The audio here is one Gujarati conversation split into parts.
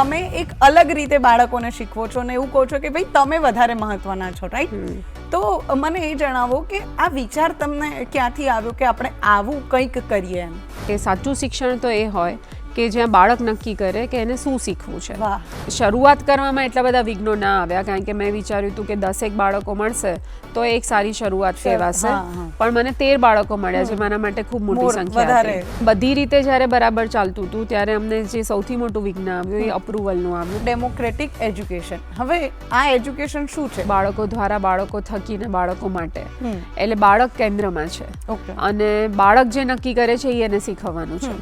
તમે એક અલગ રીતે બાળકોને શીખવો છો ને એવું કહો છો કે ભાઈ તમે વધારે મહત્વના છો, રાઈટ? તો મને એ જણાવો કે આ વિચાર તમને ક્યાંથી આવ્યો કે આપણે આવું કંઈક કરીએ એમ? કે સાચું શિક્ષણ તો એ હોય કે જ્યાં બાળક નક્કી કરે કે એને શું શીખવું છે. વાહ. શરૂઆત કરવામાં એટલા બધા વિઘ્નો ના આવ્યા, કારણ કે મેં વિચાર્યું હતું કે 10 બાળકો મળશે તો એક સારી શરૂઆત કહેવાશે. પણ મને 13 બાળકો મળ્યા છે, મારા માટે ખૂબ મોટી સંખ્યા હતી. બધી રીતે જ્યારે બરાબર ચાલતું હતું ત્યારે અમને જે સૌથી મોટું વિઘ્ન આવ્યું એ અપ્રુવલનું આવ્યું. Democratic education. હવે આ એજ્યુકેશન શું છે? બાળકો દ્વારા, બાળકો થકીને, બાળકો માટે. એટલે બાળક કેન્દ્રમાં છે અને બાળક જે નક્કી કરે છે એ એને શીખવવાનું છે.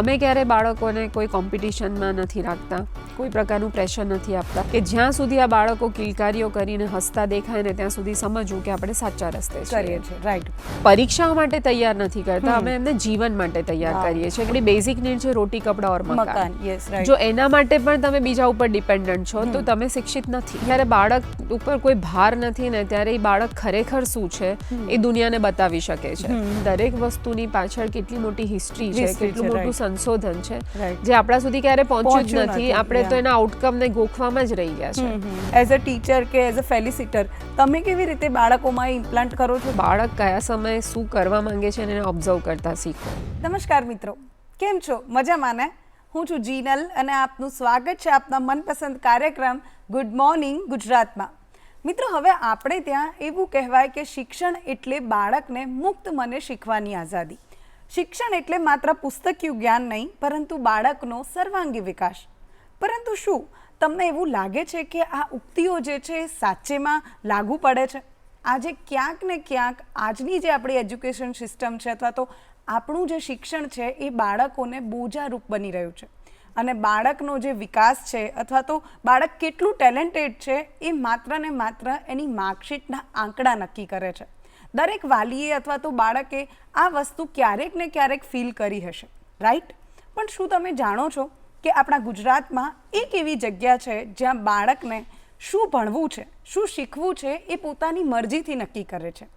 અમે ક્યારે બાળકોને કોઈ કોમ્પિટિશનમાં નથી રાખતા, કોઈ પ્રકારનું પ્રેશર નથી આપતા કે જ્યાં સુધી આ બાળકો કિલકારીઓ કરીને હસતા દેખાય ને ત્યાં સુધી સમજવું કે આપણે સાચા રસ્તે કરીએ છીએ, રાઈટ? પરીક્ષાઓ માટે તૈયાર નથી કરતા, અમે એમને જીવન માટે તૈયાર કરીએ છીએ. આપણી બેઝિક નીડ છે રોટી, કપડા ઓર મકાન. જો એના માટે પણ તમે બીજા ઉપર ડિપેન્ડન્ટ છો તો તમે શિક્ષિત નથી. જ્યારે બાળક ઉપર કોઈ ભાર નથી ને ત્યારે એ બાળક ખરેખર શું છે એ દુનિયાને બતાવી શકે છે. દરેક વસ્તુની પાછળ કેટલી મોટી હિસ્ટ્રી છે, કેટલું મોટું સંશોધન છે જે આપણા સુધી ક્યારે પહોંચ્યું જ નથી. આપણે તો એના આઉટકમને ગોખવામાં જ રહી ગયા છે. એઝ અ ટીચર કે એઝ અ ફેલિસિટર તમે કેવી રીતે બાળકોમાં ઇમ્પ્લાન્ટ કરો છો? બાળક કયા સમયે શું કરવા માંગે છે એને ઓબ્ઝર્વ કરતા શીખો. નમસ્કાર મિત્રો, કેમ છો? મજામાં ને? હું છું જીનલ અને આપનું સ્વાગત છે આપના મનપસંદ કાર્યક્રમ ગુડ મોર્નિંગ ગુજરાતમાં. મિત્રો, હવે આપણે ત્યાં એવું કહેવાય કે શિક્ષણ એટલે બાળકને મુક્ત મને શીખવાની આઝાદી. શિક્ષણ એટલે માત્ર પુસ્તકીય જ્ઞાન નહીં, પરંતુ બાળકનો સર્વાંગી વિકાસ. પરંતુ શું તમને એવું લાગે છે કે આ ઉક્તિઓ જે છે સાચેમાં લાગુ પડે છે? આજે ક્યાંક ને ક્યાંક આજની જે આપણી એજ્યુકેશન સિસ્ટમ છે અથવા તો આપણું જે શિક્ષણ છે એ બાળકોને બોજારૂપ બની રહ્યું છે. અને બાળકનો જે વિકાસ છે અથવા તો બાળક કેટલું ટેલેન્ટેડ છે એ માત્ર ને માત્ર એની માર્કશીટના આંકડા નક્કી કરે છે. દરેક વાલીએ અથવા તો બાળકે આ વસ્તુ ક્યારેક ને ક્યારેક ફીલ કરી હશે, રાઈટ? પણ શું તમે જાણો છો કે આપણા ગુજરાતમાં એક એવી જગ્યા છે જ્યાં બાળકને શું ભણવું છે, શું શીખવું છે એ પોતાની મરજીથી નક્કી કરે છે.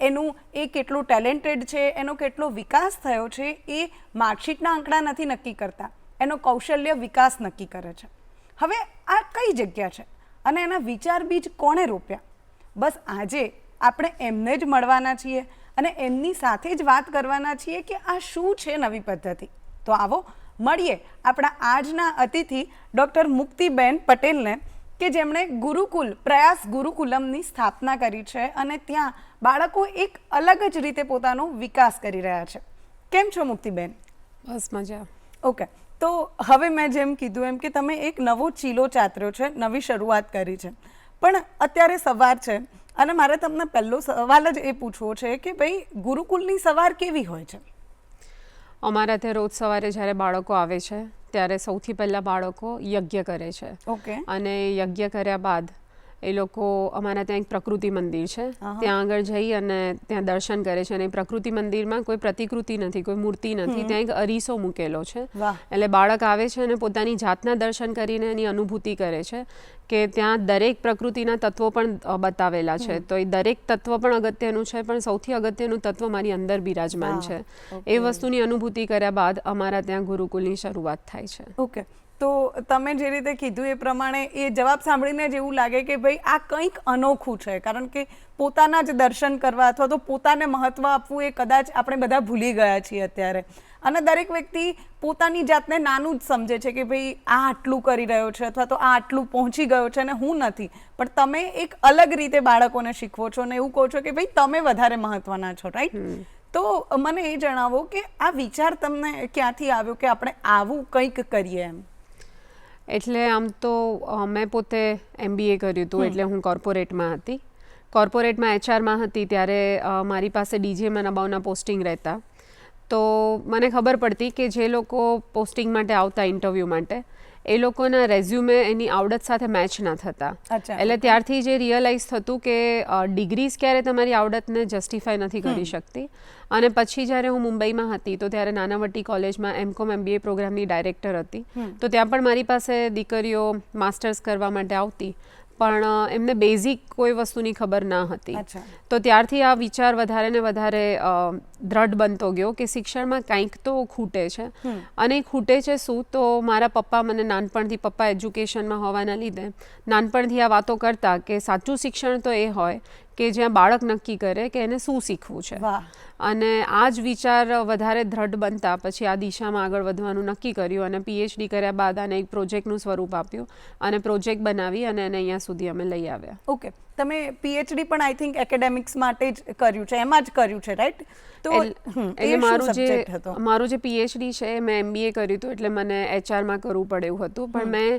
એનું એ કેટલું ટેલેન્ટેડ છે, એનો કેટલો વિકાસ થયો છે એ માર્કશીટના આંકડા નથી નક્કી કરતા, એનો કૌશલ્ય વિકાસ નક્કી કરે છે. હવે આ કઈ જગ્યા છે અને એના વિચાર બીજ કોણે રોપ્યા? બસ આજે આપણે એમને જ મળવાના છીએ અને એમની સાથે જ વાત કરવાના છીએ કે આ શું છે નવી પદ્ધતિ. તો આવો મળીએ આપણા આજના અતિથિ ડૉક્ટર મુક્તિબેન પટેલને કે જેમણે ગુરુકુલ પ્રયાસ ગુરુકુલમની સ્થાપના કરી છે અને ત્યાં બાળકો એક અલગ જ રીતે પોતાનો વિકાસ કરી રહ્યા છે. કેમ છો મુક્તિબેન? બસ મજા. ઓકે, તો હવે મેં જેમ કીધું એમ કે તમે એક નવો ચીલો ચાતર્યો છે, નવી શરૂઆત કરી છે. પણ અત્યારે સવાર છે અને મારે તમને પહેલો સવાલ જ એ પૂછવો છે કે ભાઈ ગુરુકુલની સવાર કેવી હોય છે? અમારા ત્યાં રોજ સવારે જ્યારે બાળકો આવે છે ત્યારે સૌથી પહેલાં બાળકો યજ્ઞ કરે છે. ઓકે. અને યજ્ઞ કર્યા બાદ એ લોકો અમારા ત્યાં એક પ્રકૃતિ મંદિર છે, ત્યાં આગળ જઈ અને ત્યાં દર્શન કરે છે. અને પ્રકૃતિ મંદિરમાં કોઈ પ્રતિકૃતિ નથી, કોઈ મૂર્તિ નથી, ત્યાં એક અરીસો મૂકેલો છે. એટલે બાળક આવે છે અને પોતાની જાતના દર્શન કરીને એની અનુભૂતિ કરે છે કે ત્યાં દરેક પ્રકૃતિના તત્વો પણ બતાવેલા છે. તો એ દરેક તત્વ પણ અગત્યનું છે, પણ સૌથી અગત્યનું તત્વ મારી અંદર બિરાજમાન છે. એ વસ્તુની અનુભૂતિ કર્યા બાદ અમારા ત્યાં ગુરુકુલની શરૂઆત થાય છે. ઓકે, તો તમે જે રીતે કીધું એ પ્રમાણે એ જવાબ સાંભળીને જ એવું લાગે કે ભાઈ આ કંઈક અનોખું છે, કારણ કે પોતાના જ દર્શન કરવા અથવા તો પોતાને મહત્ત્વ આપવું એ કદાચ આપણે બધા ભૂલી ગયા છીએ અત્યારે. અને દરેક વ્યક્તિ પોતાની જાતને નાનું જ સમજે છે કે ભાઈ આ આટલું કરી રહ્યો છે અથવા તો આ આટલું પહોંચી ગયો છે અને હું નથી. પણ તમે એક અલગ રીતે બાળકોને શીખવો છો ને એવું કહો છો કે ભાઈ તમે વધારે મહત્ત્વના છો, રાઈટ? તો મને એ જણાવો કે આ વિચાર તમને ક્યાંથી આવ્યો કે આપણે આવું કંઈક કરીએ એમ? એટલે આમ તો મેં પોતે MBA કર્યું હતું, એટલે હું કોર્પોરેટમાં હતી. કોર્પોરેટમાં HRમાં હતી ત્યારે મારી પાસે DGમાં નબાવના પોસ્ટિંગ રહેતા. તો મને ખબર પડતી કે જે લોકો પોસ્ટિંગ માટે આવતા ઇન્ટરવ્યૂ માટે એ લોકોના રેઝ્યુમે એની આવડત સાથે મેચ ના થતા. એટલે ત્યારથી જે રિયલાઇઝ થતું કે ડિગ્રીઝ ક્યારે તમારી આવડતને જસ્ટિફાય નથી કરી શકતી. અને પછી જ્યારે હું મુંબઈમાં હતી તો ત્યારે નાનાવટી કોલેજમાં MCOM MBA પ્રોગ્રામની ડાયરેક્ટર હતી. તો ત્યાં પણ મારી પાસે દીકરીઓ માસ્ટર્સ કરવા માટે આવતી, પણ એમને બેઝિક કોઈ વસ્તુની ખબર ના હતી. અચ્છા. તો ત્યારથી આ વિચાર વધારે ને વધારે દ્રઢ બનતો ગયો કે શિક્ષણમાં કંઈક તો ખૂટે છે. અને એ ખૂટે છે શું? તો મારા પપ્પા મને નાનપણથી, પપ્પા એજ્યુકેશનમાં હોવાના લીધે નાનપણથી આ વાતો કરતા કે સાચું શિક્ષણ તો એ હોય કે જ્યાં બાળક નક્કી કરે કે એને શું શીખવું છે. અને આ જ વિચાર વધારે દ્રઢ બનતા પછી આ દિશામાં આગળ વધવાનું નક્કી કર્યું અને પીએચડી કર્યા બાદ આને એક પ્રોજેક્ટનું સ્વરૂપ આપ્યું અને પ્રોજેક્ટ બનાવી અને એને અહીંયા સુધી અમે લઈ આવ્યા. ઓકે, તમે પીએચડી પણ આઈ થિંક એકેડેમિક્સ માટે જ કર્યું છે, એમાં જ કર્યું છે, રાઈટ? તો એટલે મારું જે પીએચડી છે મેં એમબીએ કર્યું હતું, એટલે મને એચઆરમાં કરવું પડે એવું હતું. પણ મેં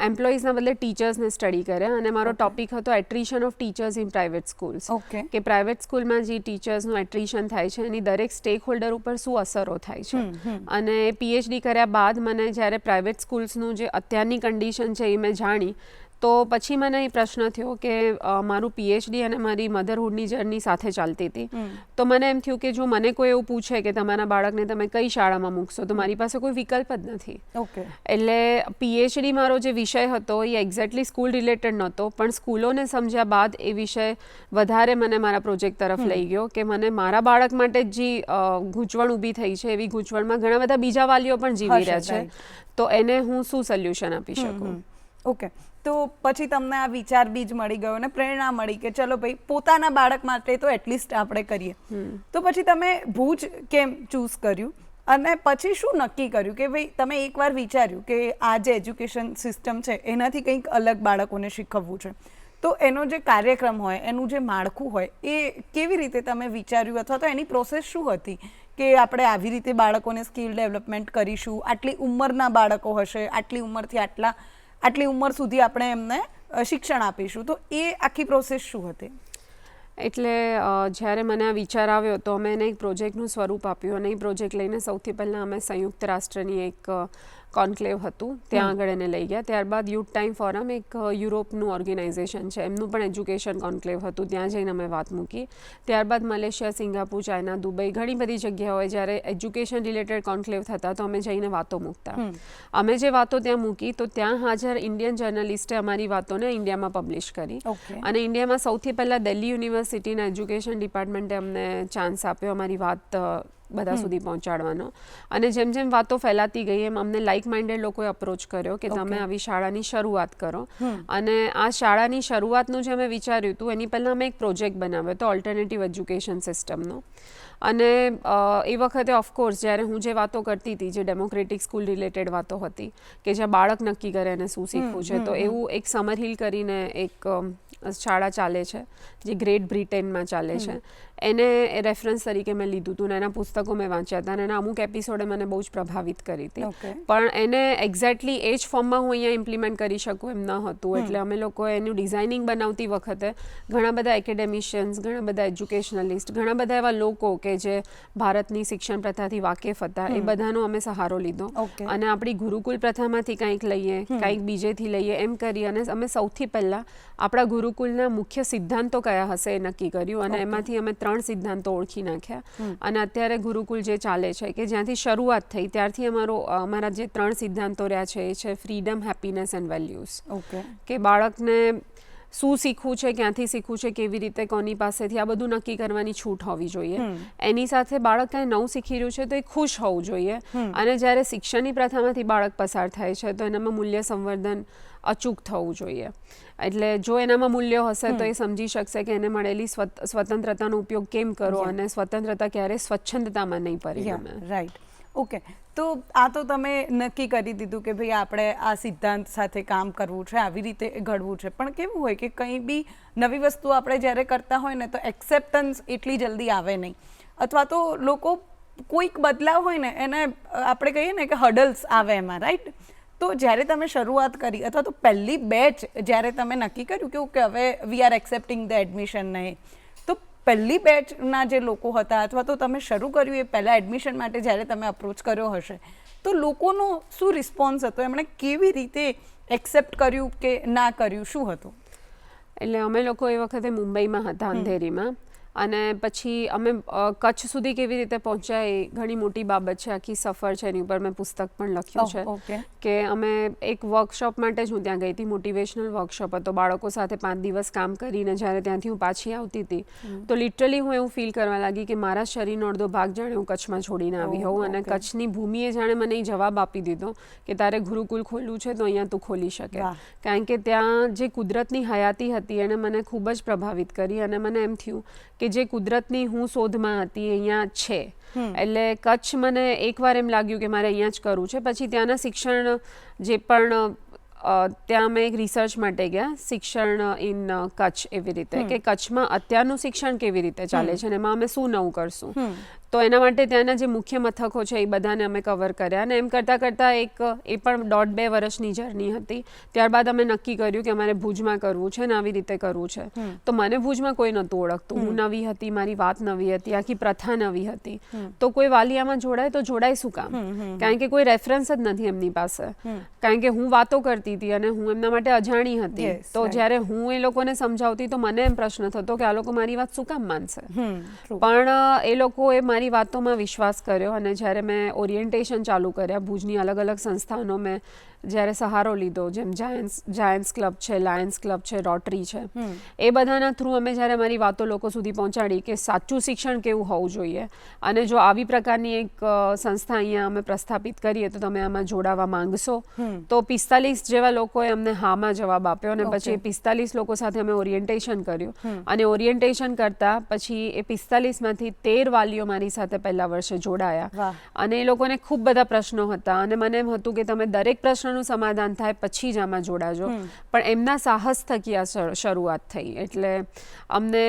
એમ્પ્લોઈઝના બદલે ટીચર્સને સ્ટડી કર્યા અને મારો ટોપિક હતો attrition of teachers in private schools. કે પ્રાઇવેટ સ્કૂલમાં જે ટીચર્સનું એટ્રિશન થાય છે એની દરેક સ્ટેક હોલ્ડર ઉપર શું અસરો થાય છે. અને પીએચડી કર્યા બાદ મને જ્યારે પ્રાઇવેટ સ્કૂલ્સનું જે અત્યારની કન્ડિશન છે એ મેં જાણી, તો પછી મને એ પ્રશ્ન થયો કે મારું પીએચડી અને મારી મધરહુડની જર્ની સાથે ચાલતી હતી. તો મને એમ થયું કે જો મને કોઈ એવું પૂછે કે તમારા બાળકને તમે કઈ શાળામાં મૂકશો, તો મારી પાસે કોઈ વિકલ્પ જ નથી. એટલે પીએચડી મારો જે વિષય હતો એ એક્ઝેક્ટલી સ્કૂલ રિલેટેડ નહોતો, પણ સ્કૂલોને સમજ્યા બાદ એ વિષય વધારે મને મારા પ્રોજેક્ટ તરફ લઈ ગયો કે મને મારા બાળક માટે જે ગૂંચવણ ઊભી થઈ છે એવી ગૂંચવણમાં ઘણા બધા બીજા વાલીઓ પણ જીવી રહ્યા છે, તો એને હું શું સોલ્યુશન આપી શકું. ઓકે, તો પછી તમને આ વિચાર બીજ મળી ગયો અને પ્રેરણા મળી કે ચલો ભાઈ પોતાના બાળક માટે તો એટલીસ્ટ આપણે કરીએ. તો પછી તમે ભુજ કેમ ચૂઝ કર્યું અને પછી શું નક્કી કર્યું કે ભાઈ તમે એકવાર વિચાર્યું કે આ જે એજ્યુકેશન સિસ્ટમ છે એનાથી કંઈક અલગ બાળકોને શીખવવું છે, તો એનો જે કાર્યક્રમ હોય, એનું જે માળખું હોય, એ કેવી રીતે તમે વિચાર્યું અથવા તો એની પ્રોસેસ શું હતી કે આપણે આવી રીતે બાળકોને સ્કિલ ડેવલપમેન્ટ કરીશું, આટલી ઉંમરના બાળકો હશે, આટલી ઉંમરથી આટલી ઉંમર સુધી આપણે એમને શિક્ષણ આપીશું, તો એ આખી પ્રોસેસ શું હતી? એટલે જ્યારે મને આ વિચાર આવ્યો તો અમે એને એક પ્રોજેક્ટનું સ્વરૂપ આપ્યું અને એ પ્રોજેક્ટ લઈને સૌથી પહેલાં અમે સંયુક્ત રાષ્ટ્રની એક કોન્ક્લેવ હતું ત્યાં આગળ એને લઈ ગયા. ત્યારબાદ યુથ ટાઈમ ફોરમ એક યુરોપનું ઓર્ગેનાઇઝેશન છે, એમનું પણ એજ્યુકેશન કોન્ક્લેવ હતું, ત્યાં જઈને અમે વાત મૂકી. ત્યારબાદ મલેશિયા, સિંગાપુર, ચાઇના, દુબઈ, ઘણી બધી જગ્યાઓએ જ્યારે એજ્યુકેશન રિલેટેડ કોન્ક્લેવ થતા તો અમે જઈને વાતો મૂકતા. અમે જે વાતો ત્યાં મૂકી તો ત્યાં હાજર ઇન્ડિયન જર્નલિસ્ટે અમારી વાતોને ઇન્ડિયામાં પબ્લિશ કરી. અને ઇન્ડિયામાં સૌથી પહેલાં દિલ્હી યુનિવર્સિટીના એજ્યુકેશન ડિપાર્ટમેન્ટે અમને ચાન્સ આપ્યો અમારી વાત બધા સુધી પહોંચાડવાનો. અને જેમ જેમ વાતો ફેલાતી ગઈ એમ અમને લાઇક માઇન્ડેડ લોકોએ અપ્રોચ કર્યો કે તમે આવી શાળાની શરૂઆત કરો. અને આ શાળાની શરૂઆતનું જે અમે વિચાર્યું હતું એની પહેલાં અમે એક પ્રોજેક્ટ બનાવ્યો હતો ઓલ્ટરનેટિવ એજ્યુકેશન સિસ્ટમનો. અને એ વખતે ઓફકોર્સ જ્યારે હું જે વાતો કરતી હતી, જે ડેમોક્રેટિક સ્કૂલ રિલેટેડ વાતો હતી કે જ્યાં બાળક નક્કી કરે એને શું શીખવું છે, તો એવું એક સમરહિલ કરીને એક શાળા ચાલે છે જે ગ્રેટ બ્રિટેનમાં ચાલે છે, એને રેફરન્સ તરીકે મેં લીધું હતું અને એના પુસ્તકો મેં વાંચ્યા હતા અને એના અમુક એપિસોડે મને બહુ જ પ્રભાવિત કરી હતી. પણ એને એક્ઝેક્ટલી એ જ ફોર્મમાં હું અહીંયા ઇમ્પ્લિમેન્ટ કરી શકું એમ ન હતું. એટલે અમે લોકોએ એનું ડિઝાઇનિંગ બનાવતી વખતે ઘણા બધા એકેડેમિશિયન્સ, ઘણા બધા એજ્યુકેશનલિસ્ટ, ઘણા બધા એવા લોકો કે જે ભારતની શિક્ષણ પ્રથાથી વાકેફ હતા, એ બધાનો અમે સહારો લીધો અને આપણી ગુરુકુલ પ્રથામાંથી કંઈક લઈએ, કંઈક બીજેથી લઈએ, એમ કરી અને અમે સૌથી પહેલાં આપણા ગુરુકુલના મુખ્ય સિદ્ધાંતો કયા હશે એ નક્કી કર્યું અને એમાંથી અમે 3 સિદ્ધાંતો ઓળખી નાખ્યા. અને અત્યારે ગુરુકુલ જે ચાલે છે કે જ્યાંથી શરૂઆત થઈ ત્યારથી અમારા જે 3 સિદ્ધાંતો રહ્યા છે એ છે ફ્રીડમ, હેપીનેસ એન્ડ વેલ્યુઝ. કે બાળકને શું શીખવું છે, ક્યાંથી શીખવું છે, કેવી રીતે, કોની પાસેથી, આ બધું નક્કી કરવાની છૂટ હોવી જોઈએ. એની સાથે બાળક કાંઈ નવું શીખી રહ્યું છે તો એ ખુશ હોવું જોઈએ. અને જ્યારે શિક્ષણની પ્રથામાંથી બાળક પસાર થાય છે તો એનામાં મૂલ્ય સંવર્ધન અચૂક થવું જોઈએ. એટલે જો એનામાં મૂલ્યો હશે તો એ સમજી શકશે કે એને મળેલી સ્વતંત્રતાનો ઉપયોગ કેમ કરો અને સ્વતંત્રતા ક્યારેય સ્વચ્છંદતામાં નહીં પરિણમે. રાઈટ. ઓકે, તો આ તો તમે નક્કી કરી દીધું કે ભાઈ આપણે આ સિદ્ધાંત સાથે કામ કરવું છે, આવી રીતે ઘડવું છે. પણ કેવું હોય કે કંઈ બી નવી વસ્તુ આપણે જ્યારે કરતા હોય ને તો એક્સેપ્ટન્સ એટલી જલ્દી આવે નહીં, અથવા તો લોકો કોઈક બદલાવ હોય ને એને આપણે કહીએ ને કે હર્ડલ્સ આવે એમાં, રાઈટ? તો જ્યારે તમે શરૂઆત કરી અથવા તો પહેલી બેચ જ્યારે તમે નક્કી કર્યું કે હવે we are accepting the admission નહીં, તો પહેલી બેચના જે લોકો હતા અથવા તો તમે શરૂ કર્યું એ પહેલાં એડમિશન માટે જ્યારે તમે અપ્રોચ કર્યો હશે તો લોકોનો શું રિસ્પોન્સ હતો, એમણે કેવી રીતે એક્સેપ્ટ કર્યું કે ના કર્યું, શું હતું? એટલે અમે લોકો એ વખતે મુંબઈમાં હતા, અંધેરીમાં, અને પછી અમે કચ્છ સુધી કેવી રીતે પહોંચ્યા એ ઘણી મોટી બાબત છે, આખી સફર છે, એની ઉપર મેં પુસ્તક પણ લખ્યું છે કે અમે એક વર્કશોપ માટે જ હું ત્યાં ગઈ હતી, મોટિવેશનલ વર્કશોપ હતો, બાળકો સાથે 5 દિવસ કામ કરીને જ્યારે ત્યાંથી હું પાછી આવતી હતી તો લિટરલી હું એવું ફીલ કરવા લાગી કે મારા શરીરનો અડધો ભાગ જાણે હું કચ્છમાં છોડીને આવી હોઉં અને કચ્છની ભૂમિએ જાણે મને એ જવાબ આપી દીધો કે તારે ગુરુકુલ ખોલવું છે તો અહીંયા તું ખોલી શકે, કારણ કે ત્યાં જે કુદરતની હયાતી હતી એણે મને ખૂબ જ પ્રભાવિત કરી અને મને એમ થયું કે જે કુદરતની હું શોધમાં હતી અહીંયા છે. એટલે કચ્છ મને એકવાર એમ લાગ્યું કે મારે અહીંયા જ કરવું છે. પછી ત્યાંના શિક્ષણ જે પણ ત્યાં અમે એક રિસર્ચ માટે ગયા, શિક્ષણ ઇન કચ્છ, એવી રીતે કે કચ્છમાં અત્યારનું શિક્ષણ કેવી રીતે ચાલે છે અને એમાં અમે શું નવું કરશું. તો એના માટે ત્યાંના જે મુખ્ય મથકો છે એ બધાને અમે કવર કર્યા અને એમ કરતાં કરતાં એ પણ 1.5-2 વર્ષની જર્ની હતી. ત્યારબાદ અમે નક્કી કર્યું કે અમારે ભુજમાં કરવું છે ને આવી રીતે કરવું છે. તો મને ભુજમાં કોઈ નહોતું ઓળખતું, હું નવી હતી, મારી વાત નવી હતી, આખી પ્રથા નવી હતી. તો કોઈ વાલિયામાં જોડાય તો જોડાય શું કામ, કારણ કે કોઈ રેફરન્સ જ નથી એમની પાસે, કારણ કે હું વાતો કરતી હતી અને હું એમના માટે અજાણી હતી. તો જ્યારે હું એ લોકોને સમજાવતી તો મને એમ પ્રશ્ન થતો કે આ લોકો મારી વાત શું કામ માનશે, પણ એ લોકોએ મારી વાતોમાં વિશ્વાસ કર્યો અને જ્યારે મેં ઓરિએન્ટેશન ચાલુ કર્યા, ભુજની અલગ અલગ સંસ્થાઓનો મેં જ્યારે સહારો લીધો, જેમ જાયન્ટ્સ ક્લબ છે, લાયન્સ ક્લબ છે, રોટરી છે, એ બધાના થ્રુ અમે જ્યારે મારી વાતો લોકો સુધી પહોંચાડી કે સાચું શિક્ષણ કેવું હોવું જોઈએ અને જો આવી પ્રકારની એક સંસ્થા અહીંયા અમે પ્રસ્થાપિત કરીએ તો તમે આમાં જોડાવા માંગશો, તો 45 જેવા લોકોએ અમને હામાં જવાબ આપ્યો અને પછી એ 45 લોકો સાથે અમે ઓરિએન્ટેશન કર્યું અને ઓરિએન્ટેશન કરતાં પછી એ 45માંથી 13 વાલીઓ મારી સાથે પહેલા વર્ષે જોડાયા અને એ લોકોને ખૂબ બધા પ્રશ્નો હતા અને મને એમ હતું કે તમે દરેક પ્રશ્ન નું સમાધાન થાય પછી જ આમાં જોડાજો, પણ એમના સાહસ થકી આ શરૂઆત થઈ. એટલે અમને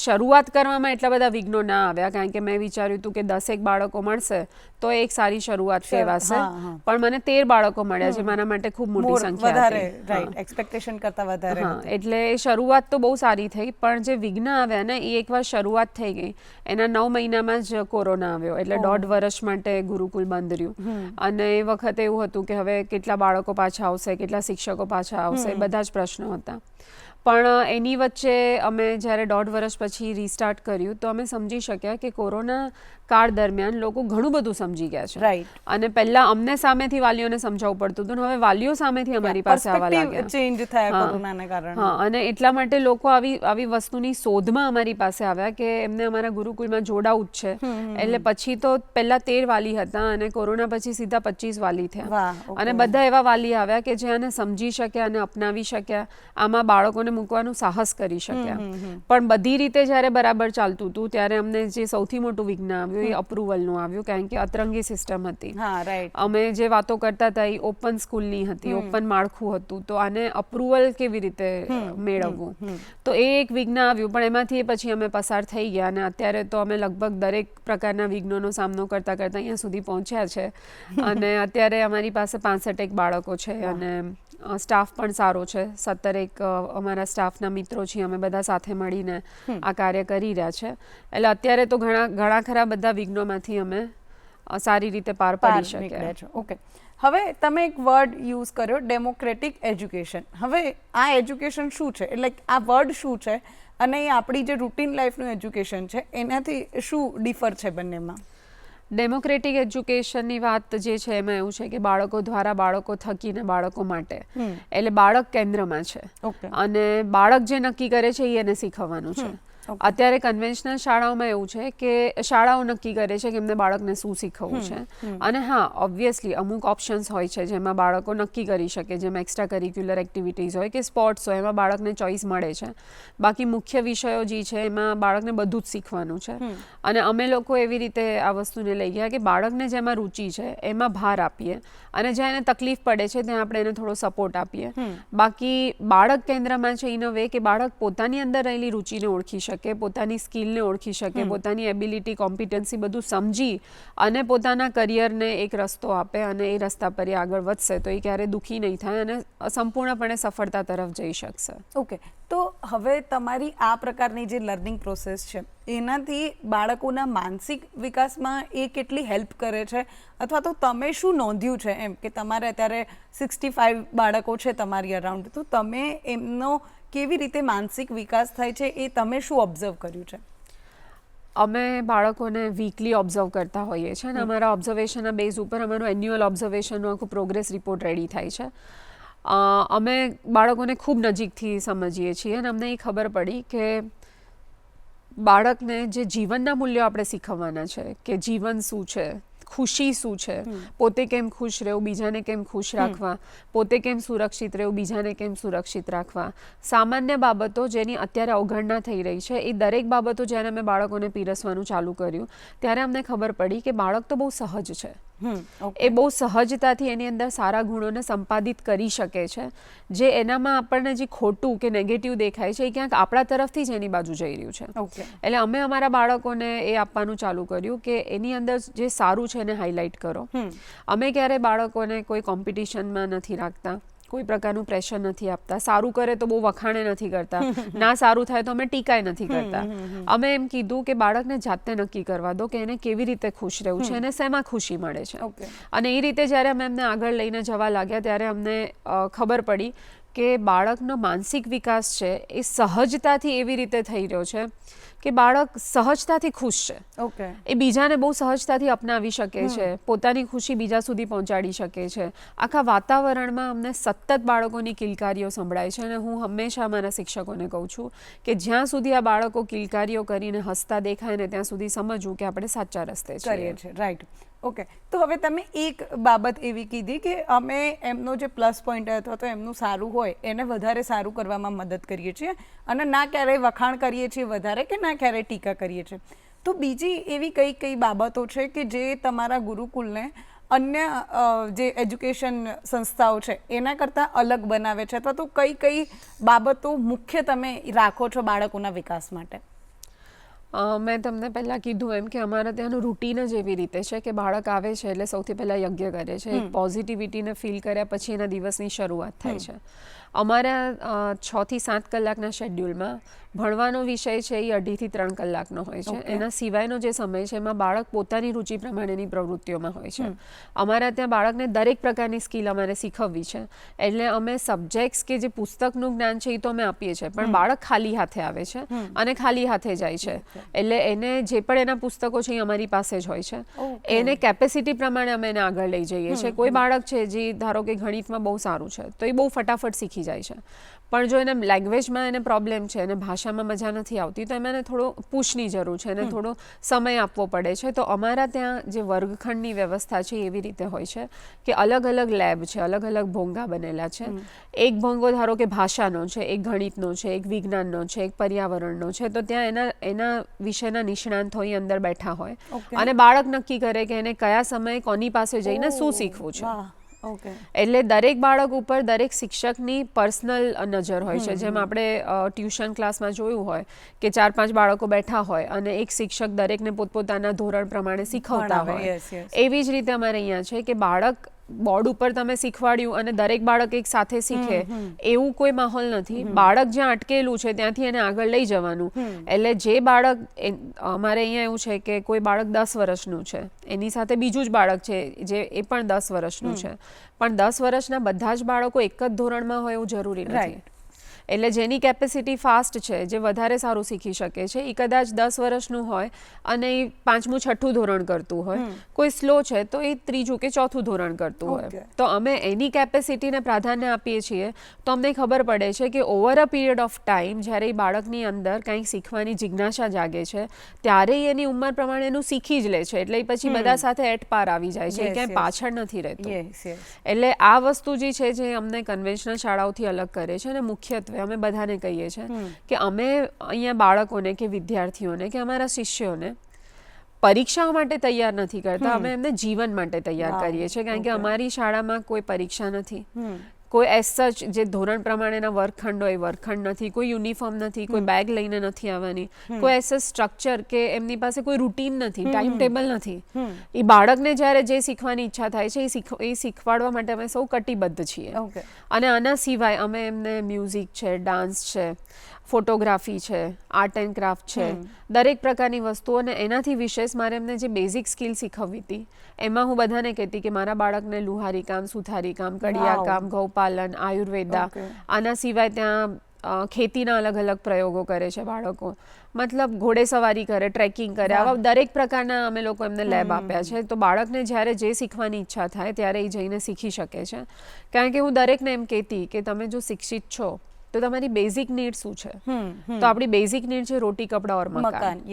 શરૂઆત કરવામાં એટલા બધા વિઘ્નો ના આવ્યા, કારણ કે મેં વિચાર્યું હતું કે 10 બાળકો મળશે તો એક સારી શરૂઆત કહેવાશે, પણ મને 13 બાળકો મળ્યા જે મારા માટે ખૂબ મોટી સંખ્યા હતી, રાઈટ, એક્સપેક્ટેશન કરતા વધારે. એટલે એ શરૂઆત તો બહુ સારી થઈ, પણ જે વિઘ્ન આવ્યા ને એ એકવાર શરૂઆત થઈ ગઈ એના 9 મહિનામાં જ કોરોના આવ્યો, એટલે 1.5 વર્ષ માટે ગુરુકુલ બંધ રહ્યું અને એ વખતે એવું હતું કે હવે કેટલા બાળકો પાછા આવશે, કેટલા શિક્ષકો પાછા આવશે, બધા જ પ્રશ્નો હતા. પણ એની વચ્ચે અમે જ્યારે 1.5 વર્ષ પછી રીસ્ટાર્ટ કર્યું તો અમે સમજી શક્યા કે કોરોના કાળ દરમિયાન લોકો ઘણું બધું સમજી ગયા છે, અને પહેલા અમને સામેથી વાલીઓને સમજાવવું પડતું હતું, હવે વાલીઓ સામેથી અમારી પાસે આવવા લાગ્યા, ચેન્જ થયા કોરોનાના કારણે. અને એટલા માટે લોકો આવી વસ્તુની શોધમાં અમારી પાસે આવ્યા કે એમને અમારા ગુરુકુલમાં જોડાવું જ છે. એટલે પછી તો પહેલા 13 વાલી હતા અને કોરોના પછી સીધા 25 વાલી થયા અને બધા એવા વાલી આવ્યા કે જે આને સમજી શક્યા અને અપનાવી શક્યા, આમાં બાળકોને મૂકવાનું સાહસ કરી શક્યા. પણ બધી રીતે જ્યારે બરાબર ચાલતું હતું ત્યારે અમને જે સૌથી મોટું વિઘ્ન આવ્યું એ અપ્રુવલનું આવ્યું, કારણ કે અતરંગી સિસ્ટમ હતી. અમે જે વાતો કરતા હતા એ ઓપન સ્કૂલની હતી, ઓપન માળખું હતું, તો આને અપ્રુવલ કેવી રીતે મેળવવું, તો એ એક વિઘ્ન આવ્યું. પણ એમાંથી પછી અમે પસાર થઈ ગયા અને અત્યારે તો અમે લગભગ દરેક પ્રકારના વિઘ્નોનો સામનો કરતાં કરતાં અહીંયા સુધી પહોંચ્યા છે અને અત્યારે અમારી પાસે 65 બાળકો છે અને સ્ટાફ પણ સારો છે, 17 અમારા સ્ટાફના મિત્રો છીએ, અમે બધા સાથે મળીને આ કાર્ય કરી રહ્યા છે. એટલે અત્યારે તો ઘણા ખરા બધા વિઘ્નોમાંથી અમે સારી રીતે પાર પાડી શક્યા. ઓકે, હવે તમે એક વર્ડ યુઝ કર્યો, ડેમોક્રેટિક એજ્યુકેશન. હવે આ એજ્યુકેશન શું છે, એટલે આ વર્ડ શું છે અને એ આપણી જે રૂટીન લાઈફનું એજ્યુકેશન છે એનાથી શું ડિફર છે બંનેમાં? ડેમોક્રેટિક એજ્યુકેશનની વાત જે છે એમાં એવું છે કે બાળકો દ્વારા, બાળકો થકી ને બાળકો માટે, એટલે બાળક કેન્દ્રમાં છે અને બાળક જે નક્કી કરે છે એ એને શીખવવાનું છે. અત્યારે કન્વેન્શનલ શાળાઓમાં એવું છે કે શાળાઓ નક્કી કરે છે કે એમને બાળકને શું શીખવવું છે, અને હા, ઓબ્વિયસલી અમુક ઓપ્શન્સ હોય છે જેમાં બાળકો નક્કી કરી શકે, જેમ એક્સ્ટ્રા કરિક્યુલર એક્ટિવિટીઝ હોય કે સ્પોર્ટ્સ હોય, એમાં બાળકને ચોઈસ મળે છે. બાકી મુખ્ય વિષયો જે છે એમાં બાળકને બધું જ શીખવાનું છે. અને અમે લોકો એવી રીતે આ વસ્તુને લઈ ગયા કે બાળકને જેમાં રુચિ છે એમાં ભાર આપીએ અને જ્યાં એને તકલીફ પડે છે ત્યાં આપણે એને થોડો સપોર્ટ આપીએ. બાકી બાળક કેન્દ્રમાં છે ઇન અ વે કે બાળક પોતાની અંદર રહેલી રુચિને ઓળખી શકે, પોતાની સ્કિલને ઓળખી શકે, પોતાની એબિલિટી, કોમ્પિટન્સી બધું સમજી અને પોતાના કરિયરને એક રસ્તો આપે અને એ રસ્તા પર એ આગળ વધશે તો એ ક્યારેય દુઃખી નહીં થાય અને સંપૂર્ણપણે સફળતા તરફ જઈ શકશે. ઓકે, તો હવે તમારી આ પ્રકારની જે લર્નિંગ પ્રોસેસ છે એનાથી બાળકોના માનસિક વિકાસમાં એ કેટલી હેલ્પ કરે છે, અથવા તો તમે શું નોંધ્યું છે એમ કે તમારે અત્યારે 65 બાળકો છે તમારી અરાઉન્ડ, તો તમે એમનો કેવી રીતે માનસિક વિકાસ થાય છે એ તમે શું ઓબ્ઝર્વ કર્યું છે? અમે બાળકોને વીકલી ઓબ્ઝર્વ કરતા હોઈએ છીએ અને અમારા ઓબ્ઝર્વેશનના બેઝ ઉપર અમારું એન્યુઅલ ઓબ્ઝર્વેશનનો આખો પ્રોગ્રેસ રિપોર્ટ રેડી થાય છે. અમે બાળકોને ખૂબ નજીકથી સમજીએ છીએ અને અમને એ ખબર પડી કે બાળકને જે જીવનના મૂલ્યો આપણે શીખવવાના છે કે જીવન શું છે, ખુશી શું છે, પોતે કેમ ખુશ રહેવું, બીજાને કેમ ખુશ રાખવા, પોતે કેમ સુરક્ષિત રહેવું, બીજાને કેમ સુરક્ષિત રાખવા, સામાન્ય બાબતો જેની અત્યારે અવગણના થઈ રહી છે, એ દરેક બાબતો જ્યારે અમે બાળકોને પીરસવાનું ચાલુ કર્યું ત્યારે અમને ખબર પડી કે બાળક તો બહુ સહજ છે. એ બહુ સહજતાથી એની અંદર સારા ગુણોને સંપાદિત કરી શકે છે. જે એનામાં આપણને જે ખોટું કે નેગેટિવ દેખાય છે એ ક્યાંક આપણા તરફથી જ એની બાજુ જઈ રહ્યું છે. એટલે અમે અમારા બાળકોને એ આપવાનું ચાલુ કર્યું કે એની અંદર જે સારું છે એને હાઇલાઇટ કરો. અમે ક્યારે બાળકોને કોઈ કોમ્પિટિશનમાં નથી રાખતા, કોઈ પ્રકારનું પ્રેશર નથી આપતા. સારું કરે તો બહુ વખાણે નથી કરતા, ના સારું થાય તો અમે ટીકાય નથી કરતા. અમે એમ કીધું કે બાળકને જાતે નક્કી કરવા દો કે એને કેવી રીતે ખુશ રહેવું છે, એને શેમાં ખુશી મળે છે. અને એ રીતે જ્યારે અમે એમને આગળ લઈને જવા લાગ્યા ત્યારે અમને ખબર પડી કે બાળકનો માનસિક વિકાસ છે એ સહજતાથી એવી રીતે થઈ રહ્યો છે કે બાળક સહજતાથી ખુશ છે. એ બીજાને બહુ સહજતાથી અપનાવી શકે છે, પોતાની ખુશી બીજા સુધી પહોંચાડી શકે છે. આખા વાતાવરણમાં અમને સતત બાળકોની કિલકારીઓ સંભળાય છે અને હું હંમેશા મારા શિક્ષકોને કહું છું કે જ્યાં સુધી આ બાળકો કિલકારીઓ કરીને હસતા દેખાય ને ત્યાં સુધી સમજવું કે આપણે સાચા રસ્તે છીએ. રાઈટ. ઓકે, તો હવે તમે એક બાબત એવી કીધી કે અમે એમનો જે પ્લસ પોઈન્ટ અથવા તો એમનું સારું હોય એને વધારે સારું કરવામાં મદદ કરીએ છીએ અને ના ક્યારેય વખાણ કરીએ છીએ વધારે કે ના ક્યારેય ટીકા કરીએ છીએ. તો બીજી એવી કઈ કઈ બાબતો છે કે જે તમારા ગુરુકુલને અન્ય જે એજ્યુકેશન સંસ્થાઓ છે એના કરતાં અલગ બનાવે છે, અથવા તો કઈ કઈ બાબતો મુખ્ય તમે રાખો છો બાળકોના વિકાસ માટે? મેં તમને પહેલાં કીધું એમ કે અમારા ત્યાંનું રૂટીન જ એવી રીતે છે કે બાળક આવે છે એટલે સૌથી પહેલાં યજ્ઞ કરે છે. એક પોઝિટિવિટીને ફીલ કર્યા પછી એના દિવસની શરૂઆત થાય છે. અમારા 6 થી 7 કલાકના શેડ્યુલમાં ભણવાનો વિષય છે એ 2.5 થી 3 કલાકનો હોય છે. એના સિવાયનો જે સમય છે એમાં બાળક પોતાની રુચિ પ્રમાણેની પ્રવૃત્તિઓમાં હોય છે. અમારા ત્યાં બાળકને દરેક પ્રકારની સ્કિલ અમારે શીખવવી છે. એટલે અમે સબ્જેક્ટ્સ કે જે પુસ્તકનું જ્ઞાન છે એ તો અમે આપીએ છીએ, પણ બાળક ખાલી હાથે આવે છે અને ખાલી હાથે જાય છે. એટલે એને જે પણ એના પુસ્તકો છે એ અમારી પાસે જ હોય છે. એને કેપેસિટી પ્રમાણે અમે એને આગળ લઈ જઈએ છીએ. કોઈ બાળક છે જે ધારો કે ગણિતમાં બહુ સારું છે તો એ બહુ ફટાફટ શીખી જાય છે, પણ જો એને લેંગ્વેજમાં એને પ્રોબ્લેમ છે, એને ભાષામાં મજા નથી આવતી તો એમાં એને થોડો પુશની જરૂર છે, એને થોડો સમય આપવો પડે છે. તો અમારા ત્યાં જે વર્ગખંડની વ્યવસ્થા છે એવી રીતે હોય છે કે અલગ અલગ લેબ છે, અલગ અલગ ભોંગા બનેલા છે. એક ભોંગો ધારો કે ભાષાનો છે, એક ગણિતનો છે, એક વિજ્ઞાનનો છે, એક પર્યાવરણનો છે. તો ત્યાં એના વિષયના નિષ્ણાંત હોય અંદર બેઠા હોય અને બાળક નક્કી કરે કે એને કયા સમયે કોની પાસે જઈને શું શીખવું છે. એટલે દરેક બાળક ઉપર દરેક શિક્ષકની પર્સનલ નજર હોય છે. જેમ આપણે ટ્યુશન ક્લાસમાં જોયું હોય કે 4-5 બાળકો બેઠા હોય અને એક શિક્ષક દરેકને પોતપોતાના ધોરણ પ્રમાણે શીખવતા હોય, એવી જ રીતે અમારે અહીંયા છે કે બાળક બોર્ડ ઉપર તમે શીખવાડ્યું અને દરેક બાળક એક સાથે શીખે એવું કોઈ માહોલ નથી. બાળક જ્યાં અટકેલું છે ત્યાંથી એને આગળ લઈ જવાનું. એટલે જે બાળક અમારે અહીંયા એવું છે કે કોઈ બાળક 10 વર્ષનું છે, એની સાથે બીજું જ બાળક છે જે એ પણ 10 વર્ષનું છે, પણ 10 વર્ષના બધા જ બાળકો એક જ ધોરણમાં હોય એવું જરૂરી નથી. એટલે જેની કેપેસિટી ફાસ્ટ છે, જે વધારે સારું શીખી શકે છે, એ કદાચ 10 વર્ષનું હોય અને એ 5મું 6ઠું ધોરણ કરતું હોય. કોઈ સ્લો છે તો એ 3જું કે 4થું ધોરણ કરતું હોય. તો અમે એની કેપેસિટીને પ્રાધાન્ય આપીએ છીએ. તો અમને ખબર પડે છે કે over a period of time જ્યારે એ બાળકની અંદર કંઈક શીખવાની જિજ્ઞાસા જાગે છે ત્યારે એની ઉંમર પ્રમાણે એનું શીખી જ લે છે. એટલે એ પછી બધા સાથે એટ પાર આવી જાય છે, ક્યાંય પાછળ નથી રહેતું. એટલે આ વસ્તુ જે છે જે અમને કન્વેન્શનલ શાળાઓથી અલગ કરે છે. અને મુખ્યત્વે અમે બધાને કહીએ છીએ કે અમે અહીંયા બાળકોને કે વિદ્યાર્થીઓને કે અમારા શિષ્યોને પરીક્ષાઓ માટે તૈયાર નથી કરતા, અમે એમને જીવન માટે તૈયાર કરીએ છીએ. કારણ કે અમારી શાળામાં કોઈ પરીક્ષા નથી, કોઈ એઝ સચ જે ધોરણ પ્રમાણેના વર્ગખંડ હોય વર્ગખંડ નથી, કોઈ યુનિફોર્મ નથી, કોઈ બેગ લઈને નથી આવવાની, કોઈ એઝ સચ સ્ટ્રક્ચર કે એમની પાસે કોઈ રૂટીન નથી, ટાઈમ ટેબલ નથી. એ બાળકને જ્યારે જે શીખવાની ઈચ્છા થાય છે એ શીખવાડવા માટે અમે સૌ કટિબદ્ધ છીએ. અને આના સિવાય અમે એમને મ્યુઝિક છે, ડાન્સ છે, ફોટોગ્રાફી છે, આર્ટ એન્ડ ક્રાફ્ટ છે, દરેક પ્રકારની વસ્તુઓ. અને એનાથી વિશેષ મારે એમને જે બેઝિક સ્કિલ શીખવવી હતી એમાં હું બધાને કહેતી કે મારા બાળકને લુહારી કામ, સુથારી કામ, કડિયા કામ, ગૌપાલન, આયુર્વેદા, આના સિવાય ત્યાં ખેતીના અલગ અલગ પ્રયોગો કરે છે બાળકો, મતલબ ઘોડેસવારી કરે, ટ્રેકિંગ કરે, આવા દરેક પ્રકારના અમે લોકો એમને લેબ આપ્યા છે. તો બાળકને જ્યારે જે શીખવાની ઈચ્છા થાય ત્યારે એ જઈને શીખી શકે છે. કારણ કે હું દરેકને એમ કહેતી કે તમે જો શિક્ષિત છો તો તમારી બેઝિક નીડ શું છે? તો આપણી બેઝિક નીડ છે રોટી, કપડાં ઓર મકાન.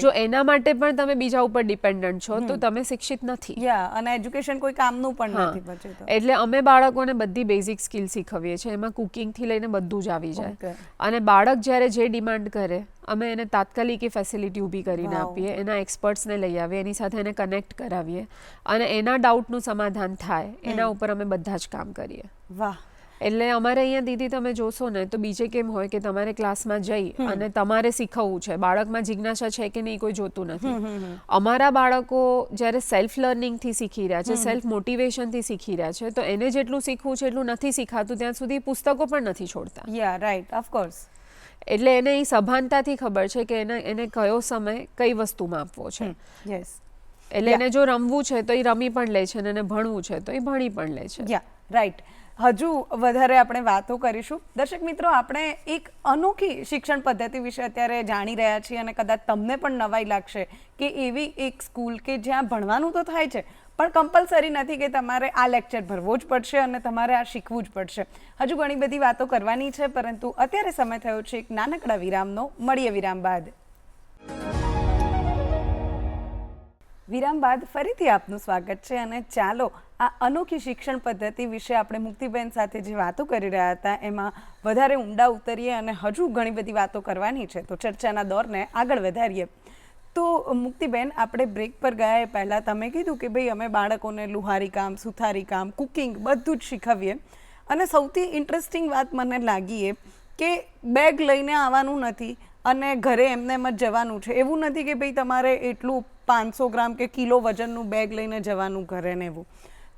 જો એના માટે પણ તમે બીજા ઉપર ડિપેન્ડન્ટ છો તો તમે શિક્ષિત નથી. અને એજ્યુકેશન કોઈ કામનું પણ નથી પછી તો. એટલે અમે બાળકોને બધી બેઝિક સ્કિલ શીખવીએ છીએ. એમાં કુકિંગથી લઈને બધું જ આવી જાય. અને બાળક જ્યારે જે ડિમાન્ડ કરે અમે એને તાત્કાલિક એ ફેસિલિટી ઊભી કરીને આપીએ, એના એક્સપર્ટ્સને લઈ આવીએ, એની સાથે એને કનેક્ટ કરાવીએ અને એના ડાઉટનું સમાધાન થાય એના ઉપર અમે બધા જ કામ કરીએ. વાહ. એટલે અમારે અહીંયા દીદી તમે જોશો ને તો બીજે કેમ હોય કે તમારે ક્લાસમાં જઈ અને તમારે શીખવવું છે, બાળકમાં જિજ્ઞાસા છે કે નહીં કોઈ જોતું નથી. અમારા બાળકો જ્યારે સેલ્ફ લર્નિંગથી શીખી રહ્યા છે, સેલ્ફ મોટિવેશનથી શીખી રહ્યા છે, તો એને જેટલું શીખવું છે એટલું નથી શીખાતું ત્યાં સુધી પુસ્તકો પણ નથી છોડતા. Right, of course. એટલે એને એ સભાનતાથી ખબર છે કે એને કયો સમય કઈ વસ્તુમાં આપવો છે. એટલે એને જો રમવું છે તો એ રમી પણ લે છે અને એને ભણવું છે તો એ ભણી પણ લે છે. રાઈટ. હજુ વધારે આપણે વાતો કરીશું. દર્શક મિત્રો, આપણે એક અનોખી શિક્ષણ પદ્ધતિ વિશે અત્યારે જાણી રહ્યા છીએ અને કદાચ તમને પણ નવાઈ લાગશે કે એવી એક સ્કૂલ કે જ્યાં ભણવાનું તો થાય છે પણ કમ્પલસરી નથી કે તમારે આ લેક્ચર ભરવો જ પડશે અને તમારે આ શીખવું જ પડશે. હજુ ઘણી બધી વાતો કરવાની છે પરંતુ અત્યારે સમય થયો છે એક નાનકડા વિરામનો. મળીએ વિરામ બાદ. વિરામ બાદ ફરીથી આપનું સ્વાગત છે અને ચાલો આ અનોખી શિક્ષણ પદ્ધતિ વિશે આપણે મુક્તિબેન સાથે જે વાતો કરી રહ્યા હતા એમાં વધારે ઊંડા ઉતરીએ અને હજુ ઘણી બધી વાતો કરવાની છે તો ચર્ચાના દોરને આગળ વધારીએ. તો મુક્તિબેન, આપણે બ્રેક પર ગયા એ પહેલાં તમે કીધું કે ભાઈ અમે બાળકોને લુહારી કામ, સુથારી કામ, કુકિંગ બધું જ શીખવીએ અને સૌથી ઇન્ટરેસ્ટિંગ વાત મને લાગી એ કે બેગ લઈને આવવાનું નથી અને ઘરે એમને એમ જ જવાનું છે. એવું નથી કે ભાઈ તમારે એટલું 500 ગ્રામ કે કિલો વજનનું બેગ લઈને જવાનું ઘરે ને એવું.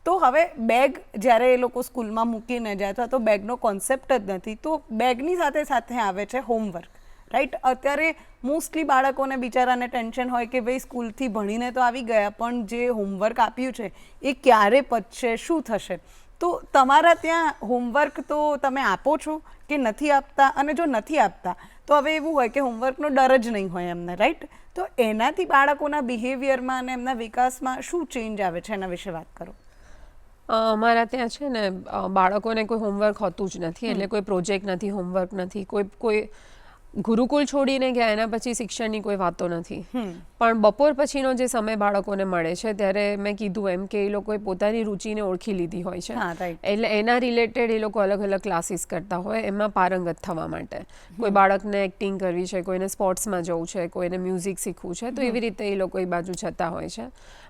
તો હવે બેગ જ્યારે એ લોકો સ્કૂલમાં મૂકીને જાય અથવા તો બેગનો કોન્સેપ્ટ જ નથી, તો બેગની સાથે સાથે આવે છે હોમવર્ક. રાઈટ. અત્યારે મોસ્ટલી બાળકોને બિચારાને ટેન્શન હોય કે ભાઈ સ્કૂલથી ભણીને તો આવી ગયા પણ જે હોમવર્ક આપ્યું છે એ ક્યારે પતશે, શું થશે. તો તમારા ત્યાં હોમવર્ક તો તમે આપો છો કે નથી આપતા? અને જો નથી આપતા તો હવે એવું હોય કે હોમવર્કનો ડર જ નહીં હોય એમને, રાઈટ? તો એનાથી બાળકોના બિહેવિયરમાં અને એમના વિકાસમાં શું ચેન્જ આવે છે એના વિશે વાત કરો. અમારા ત્યાં છે ને બાળકોને કોઈ હોમવર્ક હોતું જ નથી. એટલે કોઈ પ્રોજેક્ટ નથી, હોમવર્ક નથી. કોઈ ગુરુકુળ છોડીને ગયા એના પછી શિક્ષણની કોઈ વાતો નથી. પણ બપોર પછીનો જે સમય બાળકોને મળે છે ત્યારે મેં કીધું એમ કે એ લોકોએ પોતાની રુચિને ઓળખી લીધી હોય છે. એટલે એના રિલેટેડ એ લોકો અલગ અલગ ક્લાસીસ કરતા હોય એમાં પારંગત થવા માટે. કોઈ બાળકને એક્ટિંગ કરવી છે, કોઈને સ્પોર્ટ્સમાં જવું છે, કોઈને મ્યુઝિક શીખવું છે, તો એવી રીતે એ લોકો એ બાજુ જતા હોય છે.